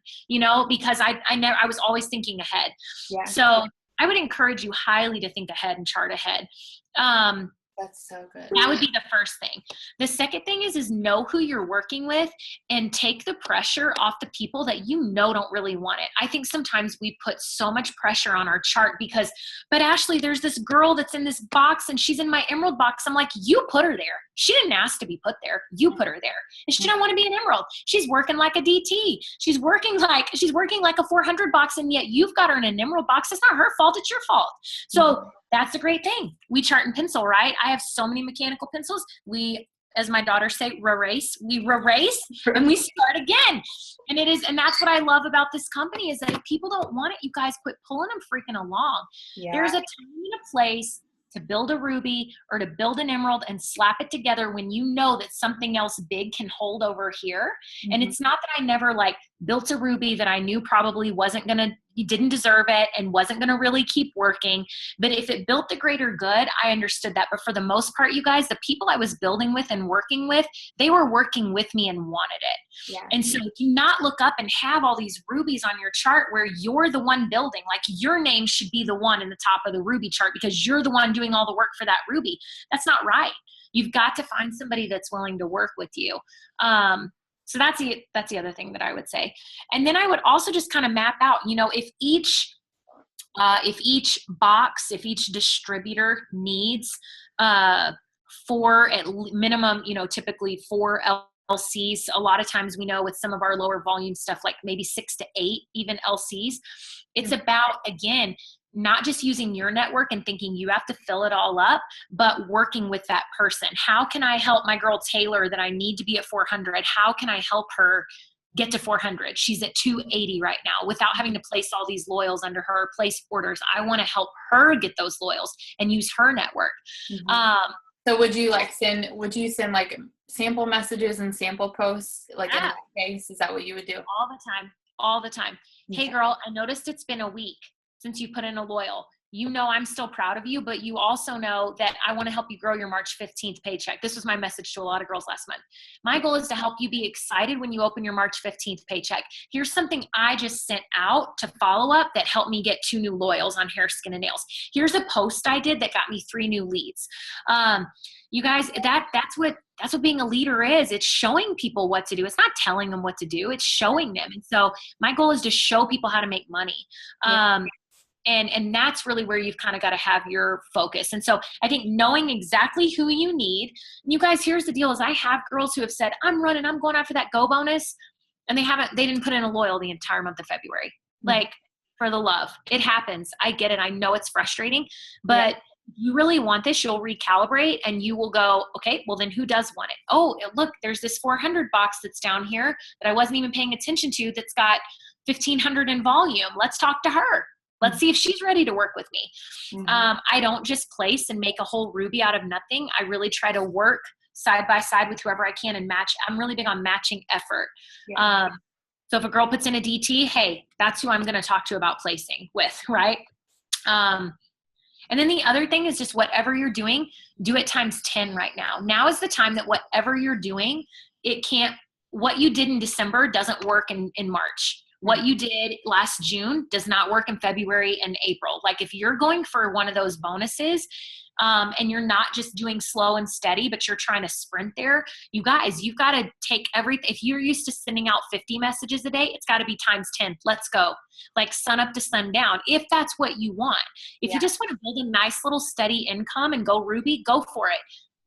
because I was always thinking ahead. Yeah. So I would encourage you highly to think ahead and chart ahead. That's so good. That would be the first thing. The second thing is know who you're working with and take the pressure off the people that you know don't really want it. I think sometimes we put so much pressure on our chart because, but Ashley, there's this girl that's in this box and she's in my emerald box. I'm like, you put her there. She didn't ask to be put there. You put her there. And she don't want to be an emerald. She's working like a DT. She's working like a 400 box, and yet you've got her in an emerald box. It's not her fault. It's your fault. So that's a great thing. We chart and pencil, right? I have so many mechanical pencils. We, as my daughters say, we race and we start again. And that's what I love about this company is that if people don't want it, you guys quit pulling them freaking along. Yeah. There's a time and a place to build a ruby or to build an emerald and slap it together when you know that something else big can hold over here. Mm-hmm. And it's not that I never built a ruby that I knew probably didn't deserve it and wasn't going to really keep working. But if it built the greater good, I understood that. But for the most part, you guys, the people I was building with and working with, they were working with me and wanted it. Yeah. And so do not look up and have all these rubies on your chart where you're the one building. Like your name should be the one in the top of the ruby chart because you're the one doing all the work for that ruby. That's not right. You've got to find somebody that's willing to work with you. So that's the other thing that I would say. And then I would also just kind of map out, if each distributor needs at minimum, typically 4 LCs. A lot of times we know with some of our lower volume stuff, like maybe 6 to 8 even LCs. It's about, again, not just using your network and thinking you have to fill it all up, but working with that person. How can I help my girl Taylor that I need to be at 400? How can I help her get to 400? She's at 280 right now without having to place all these loyals under her, place orders. I want to help her get those loyals and use her network. Mm-hmm. So would you send sample messages and sample posts in that case? Is that what you would do? All the time. Okay. Hey girl, I noticed it's been a week since you put in a loyal. I'm still proud of you, but you also know that I want to help you grow your March 15th paycheck. This was my message to a lot of girls last month. My goal is to help you be excited when you open your March 15th paycheck. Here's something I just sent out to follow up that helped me get 2 new loyals on hair, skin, and nails. Here's a post I did that got me 3 new leads. You guys, that's what being a leader is. It's showing people what to do. It's not telling them what to do. It's showing them. And so my goal is to show people how to make money. And that's really where you've kind of got to have your focus. And so I think knowing exactly who you need, and you guys, here's the deal is I have girls who have said, I'm going after that go bonus. And they didn't put in a loyal the entire month of February. Like for the love, it happens. I get it. I know it's frustrating, but you really want this, you'll recalibrate and you will go, okay, well then who does want it? Oh, look, there's this 400 box that's down here that I wasn't even paying attention to that's got 1,500 in volume. Let's talk to her. Let's see if she's ready to work with me. Mm-hmm. I don't just place and make a whole ruby out of nothing. I really try to work side by side with whoever I can and match. I'm really big on matching effort. Yeah. So if a girl puts in a DT, hey, that's who I'm going to talk to about placing with, right? And then the other thing is just whatever you're doing, do it times 10 right now. Now is the time that whatever you're doing, what you did in December doesn't work in March. What you did last June does not work in February and April. Like if you're going for one of those bonuses and you're not just doing slow and steady, but you're trying to sprint there, you guys, you've got to take everything. If you're used to sending out 50 messages a day, it's got to be times 10. Let's go. Like sun up to sun down, if that's what you want. If you just want to build a nice little steady income and go Ruby, go for it.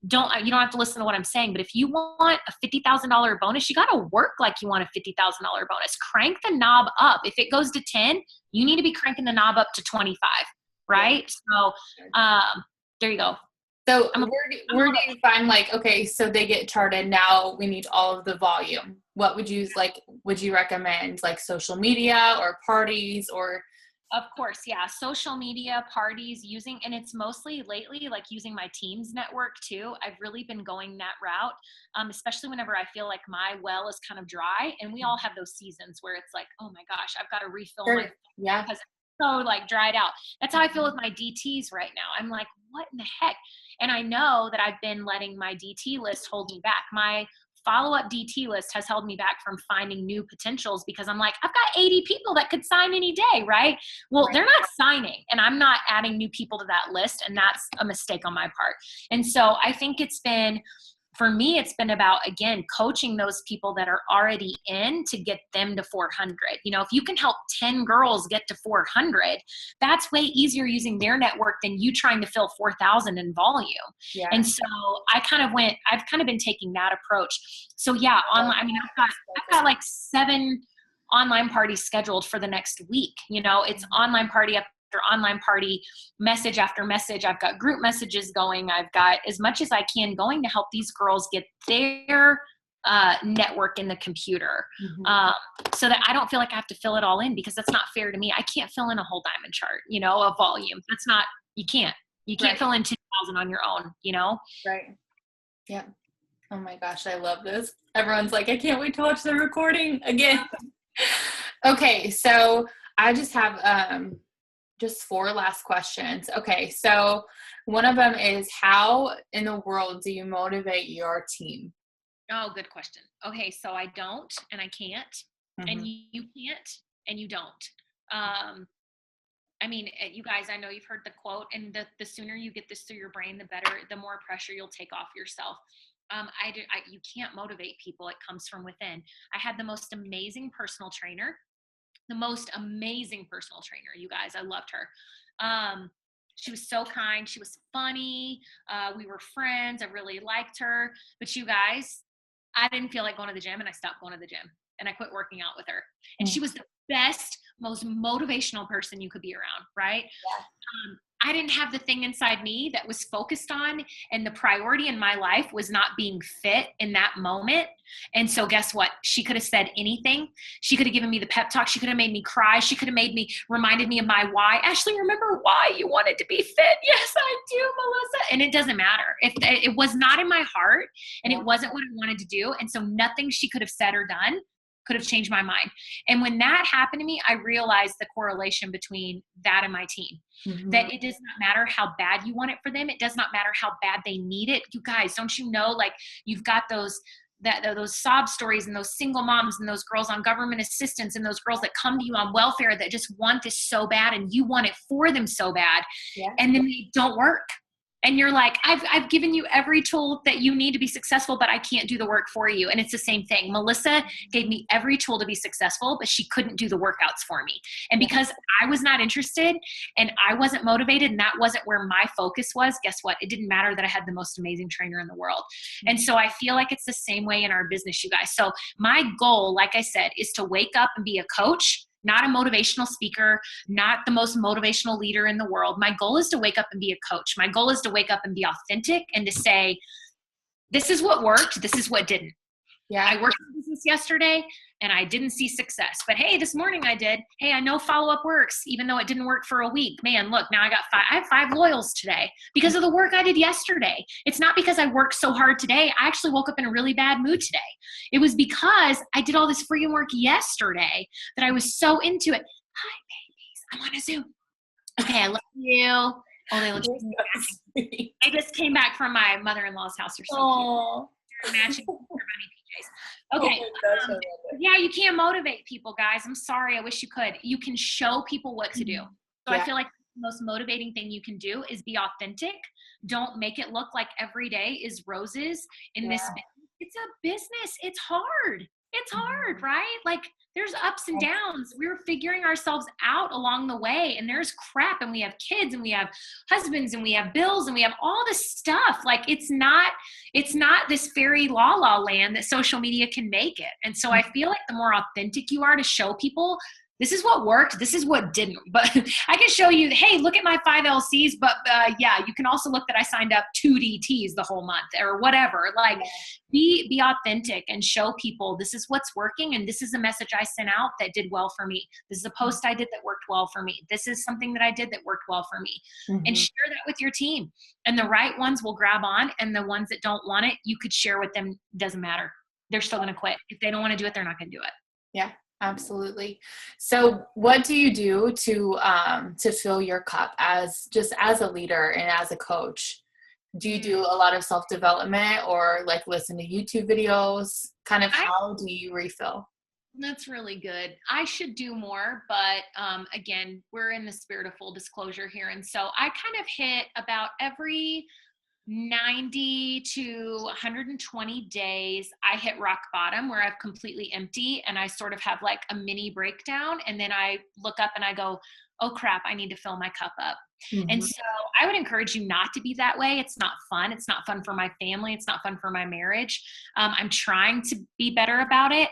You don't have to listen to what I'm saying, but if you want a $50,000 bonus, you got to work like you want a $50,000 bonus. Crank the knob up. If it goes to 10, you need to be cranking the knob up to 25, right? So, there you go. So where do you find okay, so they get charted. Now we need all of the volume. What would you would you recommend social media or parties or? Of course. Yeah. Social media, parties, and it's mostly lately using my team's network too. I've really been going that route, especially whenever I feel like my well is kind of dry, and we all have those seasons where it's oh my gosh, I've got to refill my because it's so dried out. That's how I feel with my DTs right now. I'm like, what in the heck? And I know that I've been letting my DT list hold me back. My follow-up DT list has held me back from finding new potentials because I'm like, I've got 80 people that could sign any day, right? Well, they're not signing, and I'm not adding new people to that list, and that's a mistake on my part. And so I think for me, it's been about, again, coaching those people that are already in to get them to 400. If you can help 10 girls get to 400, that's way easier using their network than you trying to fill 4,000 in volume. Yeah. And so I've kind of been taking that approach. So yeah, online, I've got like 7 online parties scheduled for the next week. It's online party after online party, message after message. I've got group messages going. I've got as much as I can going to help these girls get their network in the computer, so that I don't feel like I have to fill it all in, because that's not fair to me. I can't fill in a whole diamond chart, of volume. That's not, you can't fill in 10,000 on your own, Right. Yeah. Oh my gosh, I love this. Everyone's like, I can't wait to watch the recording again. Okay, so I just have just 4 last questions. Okay, so one of them is, how in the world do you motivate your team? Oh, good question. Okay, so I don't, and I can't, and you can't, and you don't. You guys, I know you've heard the quote, and the sooner you get this through your brain, the better, the more pressure you'll take off yourself. You can't motivate people. It comes from within. I had the most amazing personal trainer, you guys. I loved her. She was so kind. She was funny. We were friends. I really liked her. But you guys, I didn't feel like going to the gym, and I stopped going to the gym, and I quit working out with her. And she was the best, most motivational person you could be around, right? Yeah. I didn't have the thing inside me that was focused on, and the priority in my life was not being fit in that moment. And so guess what? She could have said anything. She could have given me the pep talk. She could have made me cry. She could have reminded me of my why. Ashley, remember why you wanted to be fit? Yes, I do, Melissa. And it doesn't matter. If it was not in my heart, and it wasn't what I wanted to do. And so nothing she could have said or done could have changed my mind. And when that happened to me, I realized the correlation between that and my team. That it does not matter how bad you want it for them. It does not matter how bad they need it. You guys, don't you know, like, you've got those sob stories, and those single moms, and those girls on government assistance, and those girls that come to you on welfare that just want this so bad, and you want it for them so bad. Yeah. And then they don't work. And you're like, I've given you every tool that you need to be successful, but I can't do the work for you. And it's the same thing. Melissa gave me every tool to be successful, but she couldn't do the workouts for me. And because I was not interested, and I wasn't motivated, and that wasn't where my focus was, guess what? It didn't matter that I had the most amazing trainer in the world. And so I feel like it's the same way in our business, you guys. So my goal, like I said, is to wake up and be a coach, not a motivational speaker, not the most motivational leader in the world. My goal is to wake up and be a coach. My goal is to wake up and be authentic, and to say, this is what worked, this is what didn't. Yeah, I worked in business yesterday and I didn't see success. But hey, this morning I did. Hey, I know follow-up works, even though it didn't work for a week. Man, look, now I have 5 loyals today because of the work I did yesterday. It's not because I worked so hard today. I actually woke up in a really bad mood today. It was because I did all this freaking work yesterday that I was so into it. Hi, babies. I'm on a Zoom. Okay, I love you. Oh, they look so cute. I just came back from my mother-in-law's house. They're so cute. They're matching their bunny PJs. Okay. Yeah, you can't motivate people, guys. I'm sorry. I wish you could. You can show people what to do. So I feel like the most motivating thing you can do is be authentic. Don't make it look like every day is roses in this business. It's a business. It's hard. It's hard, right? Like, there's ups and downs. We're figuring ourselves out along the way, and there's crap, and we have kids, and we have husbands, and we have bills, and we have all this stuff. Like, it's not this fairy la la land that social media can make it. And so I feel like the more authentic you are to show people, this is what worked, this is what didn't. But I can show you, hey, look at my 5 LCs, but you can also look that I signed up 2 DTs the whole month or whatever. Like, be authentic and show people this is what's working, and this is a message I sent out that did well for me. This is a post I did that worked well for me. This is something that I did that worked well for me. And share that with your team. And the right ones will grab on, and the ones that don't want it, you could share with them. Doesn't matter. They're still going to quit. If they don't want to do it, they're not going to do it. Yeah. Absolutely. So what do you do to fill your cup as a leader and as a coach? Do you do a lot of self-development or like listen to YouTube videos? Kind of how do you refill? That's really good. I should do more, but again, we're in the spirit of full disclosure here. And so I kind of hit about every 90 to 120 days, I hit rock bottom where I've completely empty and I sort of have like a mini breakdown. And then I look up and I go, oh crap, I need to fill my cup up. Mm-hmm. And so I would encourage you not to be that way. It's not fun. It's not fun for my family. It's not fun for my marriage. I'm trying to be better about it.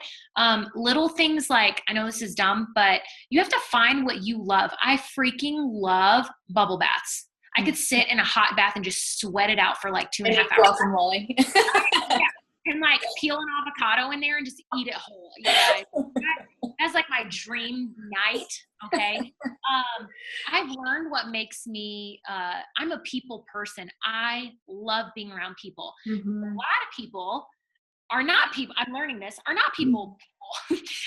Little things like, I know this is dumb, but you have to find what you love. I freaking love bubble baths. I could sit in a hot bath and just sweat it out for like 2.5 hours. Guacamole. Yeah. And like peel an avocado in there and just eat it whole. You guys. That's like my dream night. Okay. I've learned what makes me, I'm a people person. I love being around people. Mm-hmm. A lot of people are not people. I'm learning this, are not people.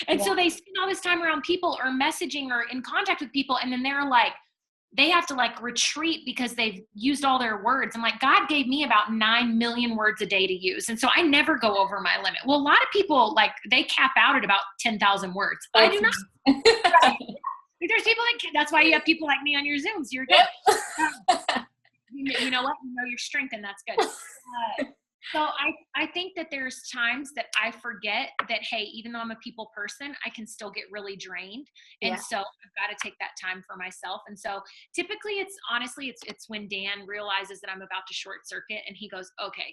And so they spend all this time around people or messaging or in contact with people. And then they're like, they have to like retreat because they've used all their words. I'm like, God gave me about 9 million words a day to use. And so I never go over my limit. Well, a lot of people like they cap out at about 10,000 words. I do not. There's people that's why you have people like me on your Zooms. You're good. You know what? You know your strength and that's good. So I think that there's times that I forget that, hey, even though I'm a people person, I can still get really drained. And so I've got to take that time for myself. And so typically it's when Dan realizes that I'm about to short circuit and he goes, okay,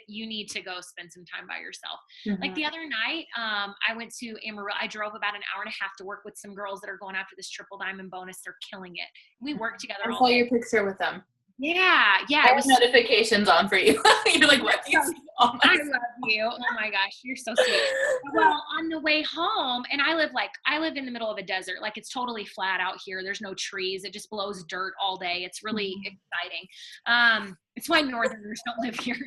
you need to go spend some time by yourself. Mm-hmm. Like the other night, I went to Amarillo. I drove about an hour and a half to work with some girls that are going after this triple diamond bonus. They're killing it. We work together all day. I saw your picture with them. Yeah. I have notifications on for you. You're like, what? I love you. Oh my gosh, you're so sweet. Well, on the way home, and I live in the middle of a desert. Like it's totally flat out here. There's no trees. It just blows dirt all day. It's really exciting. It's why Northerners don't live here.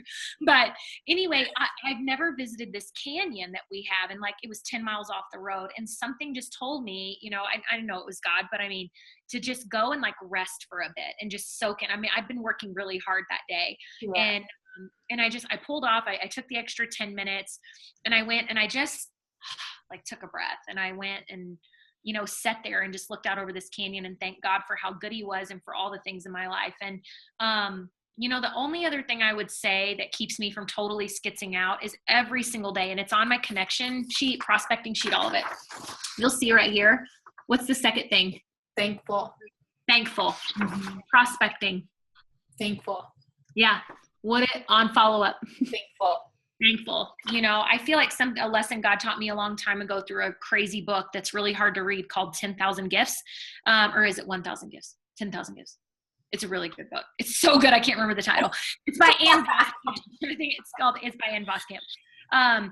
But anyway, I've never visited this canyon that we have. And like, it was 10 miles off the road. And something just told me, I didn't know it was God, but I mean, to just go and like rest for a bit and just soak in. I mean, I've been working really hard that day. Yeah. And I pulled off, I took the extra 10 minutes and I went and I just like took a breath and I went and, sat there and just looked out over this canyon and thanked God for how good he was and for all the things in my life. And, the only other thing I would say that keeps me from totally skitzing out is every single day. And it's on my connection sheet, prospecting sheet, all of it. You'll see right here. T's the second thing? Thankful. Mm-hmm. Prospecting. Thankful. Yeah. On follow-up. Thankful. I feel like a lesson God taught me a long time ago through a crazy book that's really hard to read called 10,000 Gifts. Or is it 1,000 Gifts? 10,000 Gifts. It's a really good book. It's so good. I can't remember the title. It's by Ann Voskamp. I think it's by Ann Voskamp.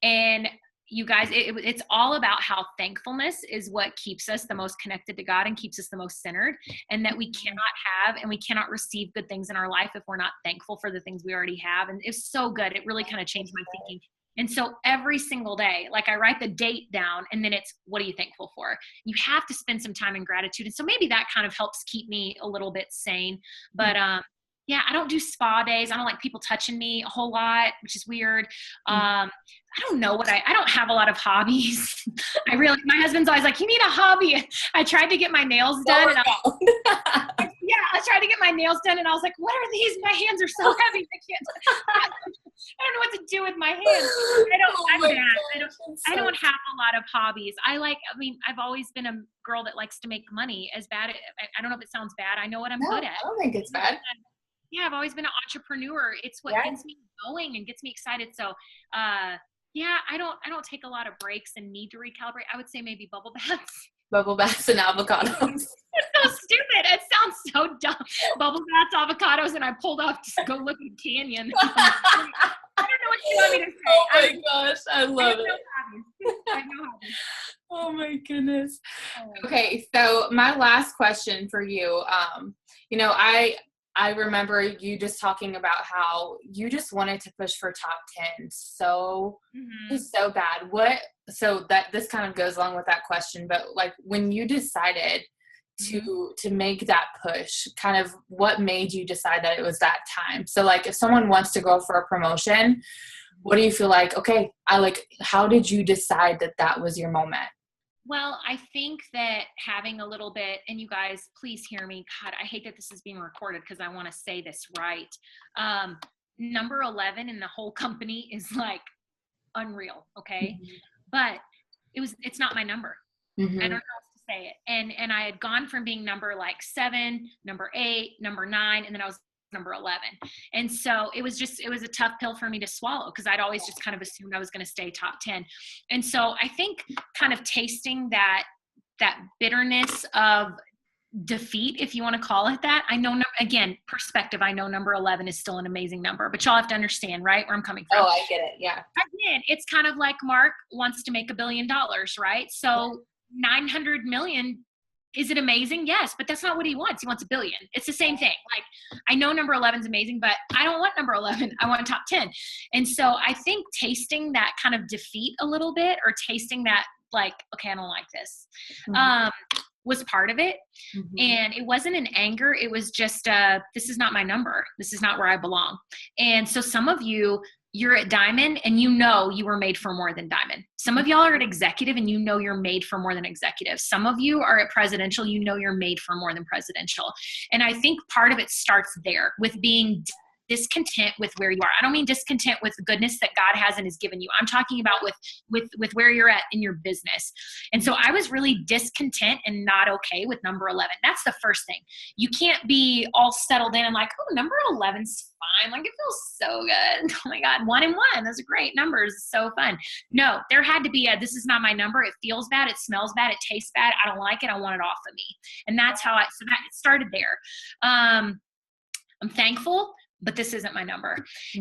And you guys, it's all about how thankfulness is what keeps us the most connected to God and keeps us the most centered, and that we cannot have and we cannot receive good things in our life if we're not thankful for the things we already have. And it's so good. It really kind of changed my thinking. And so every single day, like I write the date down and then it's, what are you thankful for? You have to spend some time in gratitude. And so maybe that kind of helps keep me a little bit sane. But yeah, I don't do spa days. I don't like people touching me a whole lot, which is weird. I don't know I don't have a lot of hobbies. My husband's always like, you need a hobby. I tried to get my nails done. I tried to get my nails done and I was like, what are these? My hands are so heavy. I don't know what to do with my hands. I don't have a lot of hobbies. I've always been a girl that likes to make money. I don't know if it sounds bad. I know what I'm good at. I don't think it's bad. Yeah, I've always been an entrepreneur. It's what gets me going and gets me excited. So, I don't take a lot of breaks and need to recalibrate. I would say maybe bubble baths. Bubble baths and avocados. It's so stupid. It sounds so dumb. Bubble baths, avocados, and I pulled off to go look at a canyon. I don't know what you want me to say. Oh my gosh, I love it. I have no hobbies. Oh my goodness. Okay, so my last question for you, I remember you just talking about how you just wanted to push for top 10 so bad. So that this kind of goes along with that question, but like when you decided to make that push? Kind of what made you decide that it was that time? So like if someone wants to go for a promotion, what do you feel like, okay, how did you decide that that was your moment? Well, I think that having a little bit, and you guys, please hear me. God, I hate that this is being recorded because I want to say this right. Number 11 in the whole company is like unreal. Okay. But it's not my number. I don't know how else to say it. And I had gone from being number like 7, number 8, number 9, and then I was number 11. And so it was a tough pill for me to swallow because I'd always just kind of assumed I was going to stay top 10. And so I think kind of tasting that bitterness of defeat, if you want to call it that. I know, again, perspective, I know number 11 is still an amazing number, but y'all have to understand, right, where I'm coming from. Oh, I get it. Yeah. Again, it's kind of like Mark wants to make $1 billion, right? So 900 million, is it amazing? Yes, but that's not what he wants. He wants $1 billion. It's the same thing. Like, I know number 11 is amazing, but I don't want number 11. I want top 10. And so I think tasting that kind of defeat a little bit, or tasting that like, okay, I don't like this, was part of it. And it wasn't an anger. It was just, this is not my number. This is not where I belong. And so some of you, you're at Diamond and you know you were made for more than Diamond. Some of y'all are at Executive and you know you're made for more than Executive. Some of you are at Presidential, you know you're made for more than Presidential. And I think part of it starts there with being discontent with where you are. I don't mean discontent with the goodness that God has and has given you. I'm talking about with where you're at in your business. And so I was really discontent and not okay with number 11. That's the first thing. You can't be all settled in and like, oh, number 11's fine. Like, it feels so good. Oh my God, 1 and 1. Those are great numbers. It's so fun. No, there had to be this is not my number. It feels bad. It smells bad. It tastes bad. I don't like it. I want it off of me. And that's how so that it started there. I'm thankful, but this isn't my number.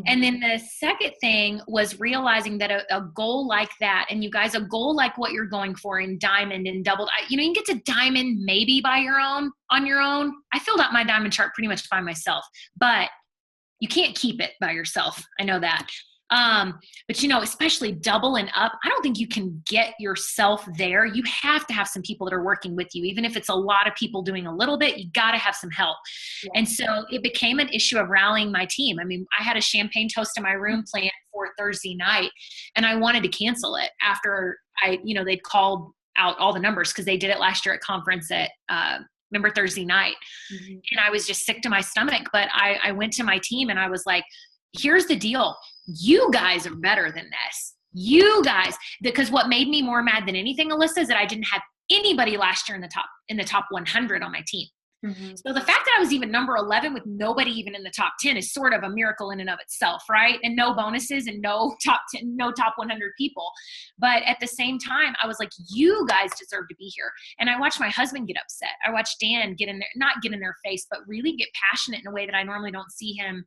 And then the second thing was realizing that a goal like that, and you guys, a goal like what you're going for in Diamond and Double, you can get to Diamond maybe on your own. I filled out my Diamond chart pretty much by myself, but you can't keep it by yourself. I know that. But especially Double and Up, I don't think you can get yourself there. You have to have some people that are working with you. Even if it's a lot of people doing a little bit, you got to have some help. Yeah. And so it became an issue of rallying my team. I mean, I had a champagne toast in my room planned for Thursday night, and I wanted to cancel it after they'd called out all the numbers because they did it last year at conference at, remember Thursday night. And I was just sick to my stomach, but I went to my team and I was like, here's the deal. You guys are better than this. You guys, because what made me more mad than anything, Alyssa, is that I didn't have anybody last year in the top 100 on my team. So the fact that I was even number 11 with nobody even in the top 10 is sort of a miracle in and of itself, right? And no bonuses and no top 10, no top 100 people. But at the same time, I was like, you guys deserve to be here. And I watched my husband get upset. I watched Dan not get in their face, but really get passionate in a way that I normally don't see him,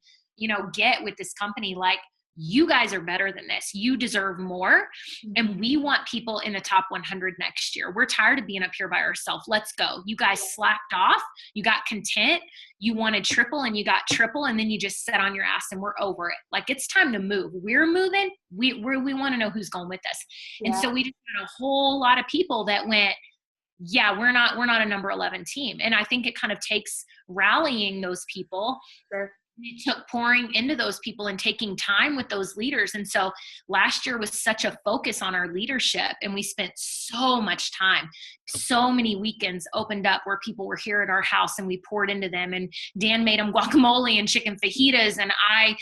get with this company. Like, you guys are better than this. You deserve more. And we want people in the top 100 next year. We're tired of being up here by ourselves. Let's go. You guys slacked off. You got content. You wanted triple and you got triple. And then you just sat on your ass and we're over it. Like, it's time to move. We're moving. We want to know who's going with us. Yeah. And so we just had a whole lot of people that went, yeah, we're not a number 11 team. And I think it kind of takes rallying those people. Sure. It took pouring into those people and taking time with those leaders. And so last year was such a focus on our leadership, and we spent so much time, so many weekends opened up where people were here at our house and we poured into them, and Dan made them guacamole and chicken fajitas. And I,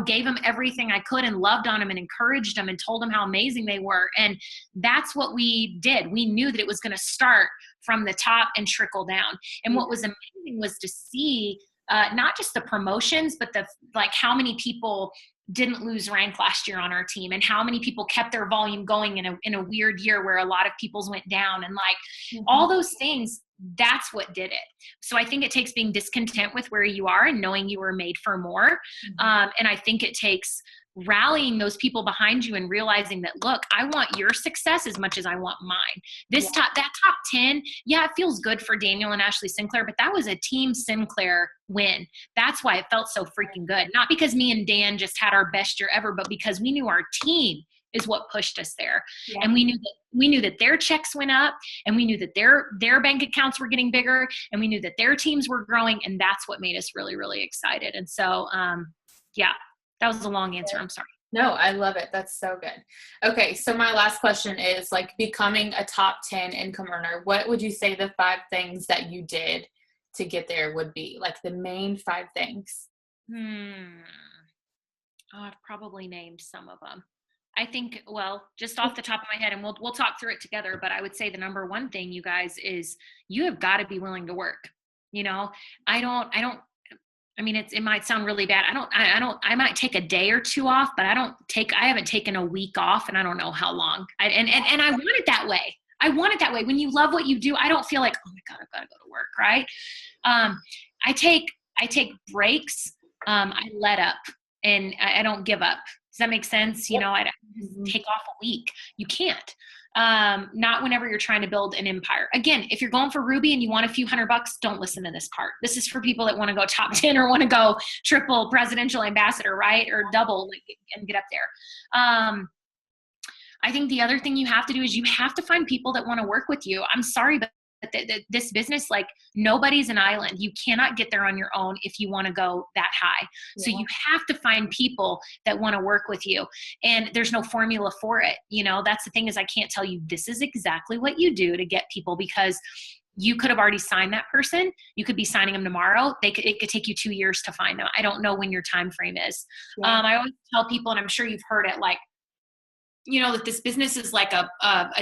gave them everything I could and loved on them and encouraged them and told them how amazing they were. And that's what we did. We knew that it was going to start from the top and trickle down. And what was amazing was to see not just the promotions, but how many people didn't lose rank last year on our team, and how many people kept their volume going in a weird year where a lot of people's went down, and all those things. That's what did it. So I think it takes being discontent with where you are and knowing you were made for more. And I think it takes rallying those people behind you and realizing that, look, I want your success as much as I want mine. That top 10, yeah, it feels good for Daniel and Ashley Sinclair, but that was a team Sinclair win. That's why it felt so freaking good. Not because me and Dan just had our best year ever, but because we knew our team is what pushed us there. Yeah. And we knew that their checks went up, and we knew that their bank accounts were getting bigger, and we knew that their teams were growing. And that's what made us really, really excited. And so, yeah, that was a long answer. I'm sorry. No, I love it. That's so good. Okay. So my last question is, like, becoming a top 10 income earner, what would you say the 5 things that you did to get there would be, like the main 5 things? I've probably named some of them. I think, well, just off the top of my head, and we'll talk through it together, but I would say the number one thing, you guys, is you have got to be willing to work. I mean, it might sound really bad. I might take a day or 2 off, but I haven't taken a week off, and I don't know how long. And I want it that way. I want it that way. When you love what you do, I don't feel like, oh my God, I've got to go to work. Right. I take breaks. I let up, and I don't give up. Does that make sense? I don't take off a week. You can't. Not whenever you're trying to build an empire. Again, if you're going for Ruby and you want a few $100, don't listen to this part. This is for people that want to go top 10 or want to go triple presidential ambassador, right? Or double and get up there. I think the other thing you have to do is you have to find people that want to work with you. I'm sorry, but this business, like, nobody's an island. You cannot get there on your own if you want to go that high. Yeah. So you have to find people that want to work with you, and there's no formula for it. That's the thing, is I can't tell you this is exactly what you do to get people, because you could have already signed that person. You could be signing them tomorrow. It could take you 2 years to find them. I don't know when your time frame is. Yeah. I always tell people, and I'm sure you've heard it, like, that this business is like a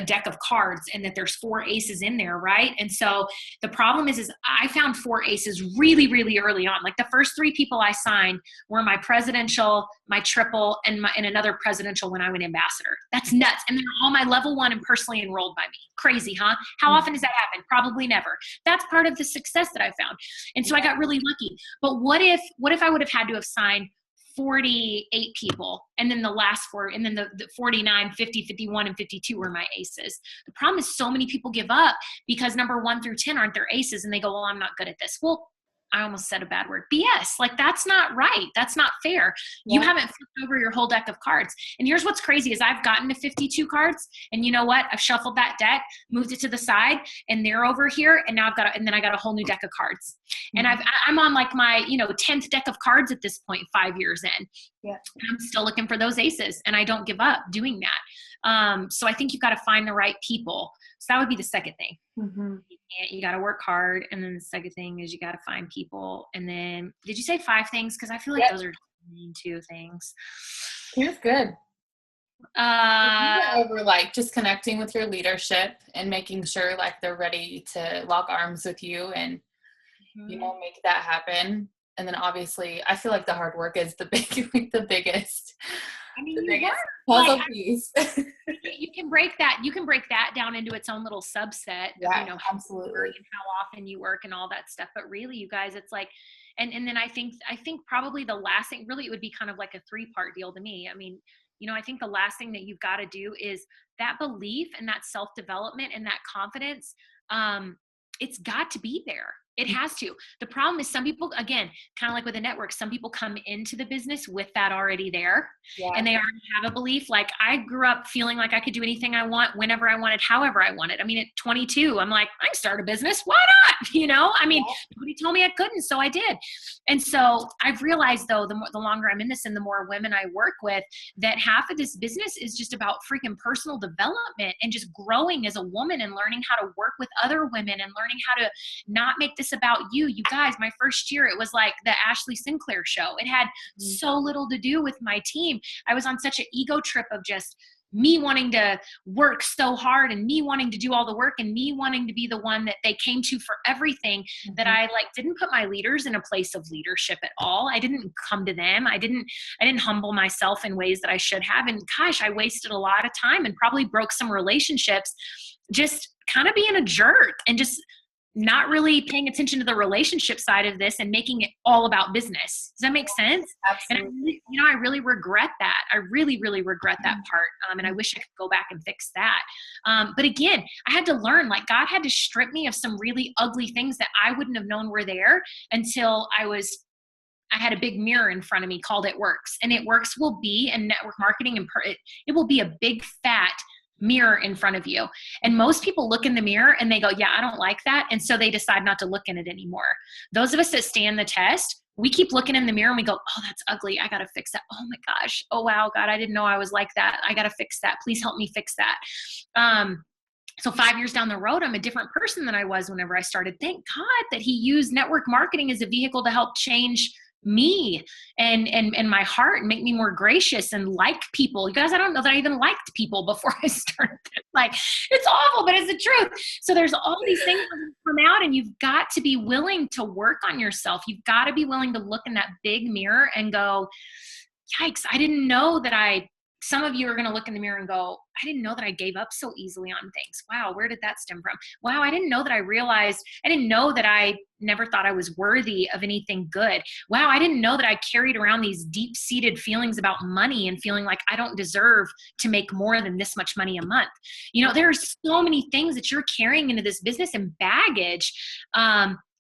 deck of cards, and that there's 4 aces in there, right? And so the problem is I found 4 aces really, really early on. Like, the first 3 people I signed were my presidential, my triple, and another presidential when I went ambassador. That's nuts. And they're all my level 1 and personally enrolled by me. Crazy, huh? How often does that happen? Probably never. That's part of the success that I found. And so I got really lucky. But what if I would have had to have signed 48 people, and then the last 4, and then the 49, 50, 51, and 52 were my aces. The problem is so many people give up because number 1 through 10 aren't their aces, and they go, well, I'm not good at this. Well, I almost said a bad word. BS. Like, that's not right. That's not fair. Yeah. You haven't flipped over your whole deck of cards. And here's what's crazy is I've gotten to 52 cards, and you know what? I've shuffled that deck, moved it to the side, and they're over here. And now I got a whole new deck of cards. Mm-hmm. And I'm on like my, 10th deck of cards at this point, 5 years in. Yeah. And I'm still looking for those aces, and I don't give up doing that. So I think you've got to find the right people. So that would be the second thing. Mm-hmm. You got to work hard. And then the second thing is you got to find people. And then, did you say 5 things? Because I feel like those are 2 things. Here's good. Over like just connecting with your leadership and making sure like they're ready to lock arms with you and, make that happen. And then obviously I feel like the hard work is the biggest. I mean, the biggest puzzle piece. You can break that down into its own little subset. Yeah, of, absolutely. And how often you work and all that stuff. But really, you guys, it's like, and then I think probably the last thing, really, it would be kind of like a 3-part deal to me. I mean, I think the last thing that you've got to do is that belief and that self-development and that confidence. It's got to be there. It has to. The problem is some people, again, kind of like with a network, some people come into the business with that already there. Yeah. And they already have a belief. Like, I grew up feeling like I could do anything I want, whenever I wanted, however I wanted. I mean, at 22, I'm like, I can start a business. Why not? Nobody told me I couldn't, so I did. And so I've realized, though, the longer I'm in this and the more women I work with, that half of this business is just about freaking personal development and just growing as a woman and learning how to work with other women and learning how to not make this about you. You guys, my first year, it was like the Ashley Sinclair show. It had so little to do with my team. I was on such an ego trip of just me wanting to work so hard and me wanting to do all the work and me wanting to be the one that they came to for everything, that I didn't put my leaders in a place of leadership at all. I didn't come to them. I didn't humble myself in ways that I should have. And gosh, I wasted a lot of time and probably broke some relationships just kind of being a jerk and just not really paying attention to the relationship side of this and making it all about business. Does that make sense? Absolutely. And I really regret that. I really, really regret that part. And I wish I could go back and fix that. But again, I had to learn, like, God had to strip me of some really ugly things that I wouldn't have known were there until I was I had a big mirror in front of me called It Works. And It Works will be in network marketing, and it will be a big fat mirror in front of you. And most people look in the mirror and they go, yeah, I don't like that. And so they decide not to look in it anymore. Those of us that stand the test, we keep looking in the mirror and we go, oh, that's ugly. I got to fix that. Oh my gosh. Oh, wow. God, I didn't know I was like that. I got to fix that. Please help me fix that. So 5 years down the road, I'm a different person than I was whenever I started. Thank God that he used network marketing as a vehicle to help change me and my heart and make me more gracious and like people. You guys, I don't know that I even liked people before I started. Like, it's awful, but it's the truth. So there's all these things that come out, and you've got to be willing to work on yourself. You've got to be willing to look in that big mirror and go, yikes, I didn't know that some of you are going to look in the mirror and go, I didn't know that I gave up so easily on things. Wow, where did that stem from? Wow, I didn't know that I never thought I was worthy of anything good. Wow, I didn't know that I carried around these deep-seated feelings about money and feeling like I don't deserve to make more than this much money a month. You know, there are so many things that you're carrying into this business and baggage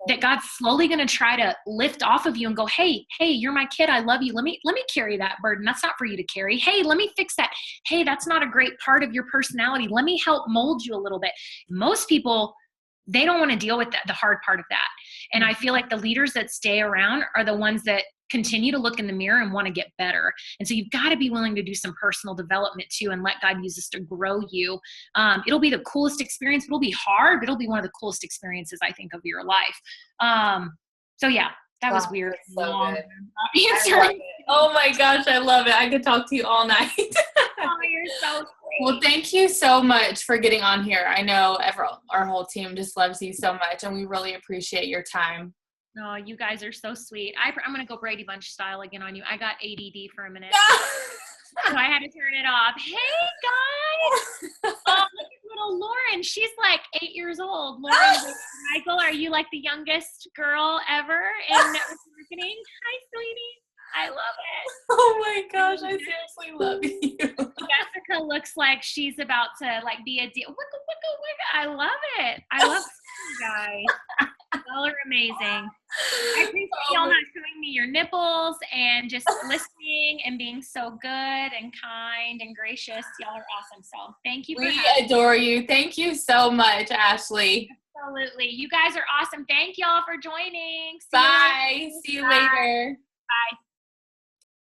that God's slowly going to try to lift off of you and go, hey, you're my kid. I love you. Let me carry that burden. That's not for you to carry. Hey, let me fix that. Hey, that's not a great part of your personality. Let me help mold you a little bit. Most people, they don't want to deal with the hard part of that. And I feel like the leaders that stay around are the ones that continue to look in the mirror and want to get better. And so you've got to be willing to do some personal development too, and let God use this to grow you. It'll be the coolest experience. It'll be hard, but it'll be one of the coolest experiences, I think, of your life. So yeah, that was weird. So long good. Oh my gosh, I love it. I could talk to you all night. Oh, you're so great. Well, thank you so much for getting on here. I know our whole team just loves you so much, and we really appreciate your time. Oh, you guys are so sweet. I'm going to go Brady Bunch style again on you. I got ADD for a minute. So I had to turn it off. Hey, guys. Look at little Lauren. She's like 8 years old. Lauren, Michael, are you like the youngest girl ever in network marketing? Hi, sweetie. I love it. Oh my gosh, I seriously love you. Jessica looks like she's about to like be a deal. I love it. I love you guys. Y'all are amazing. I appreciate y'all not showing me your nipples and just listening and being so good and kind and gracious. Y'all are awesome. So thank you. We adore you. Thank you so much, Ashley. Absolutely. You guys are awesome. Thank y'all for joining. Bye. See you later.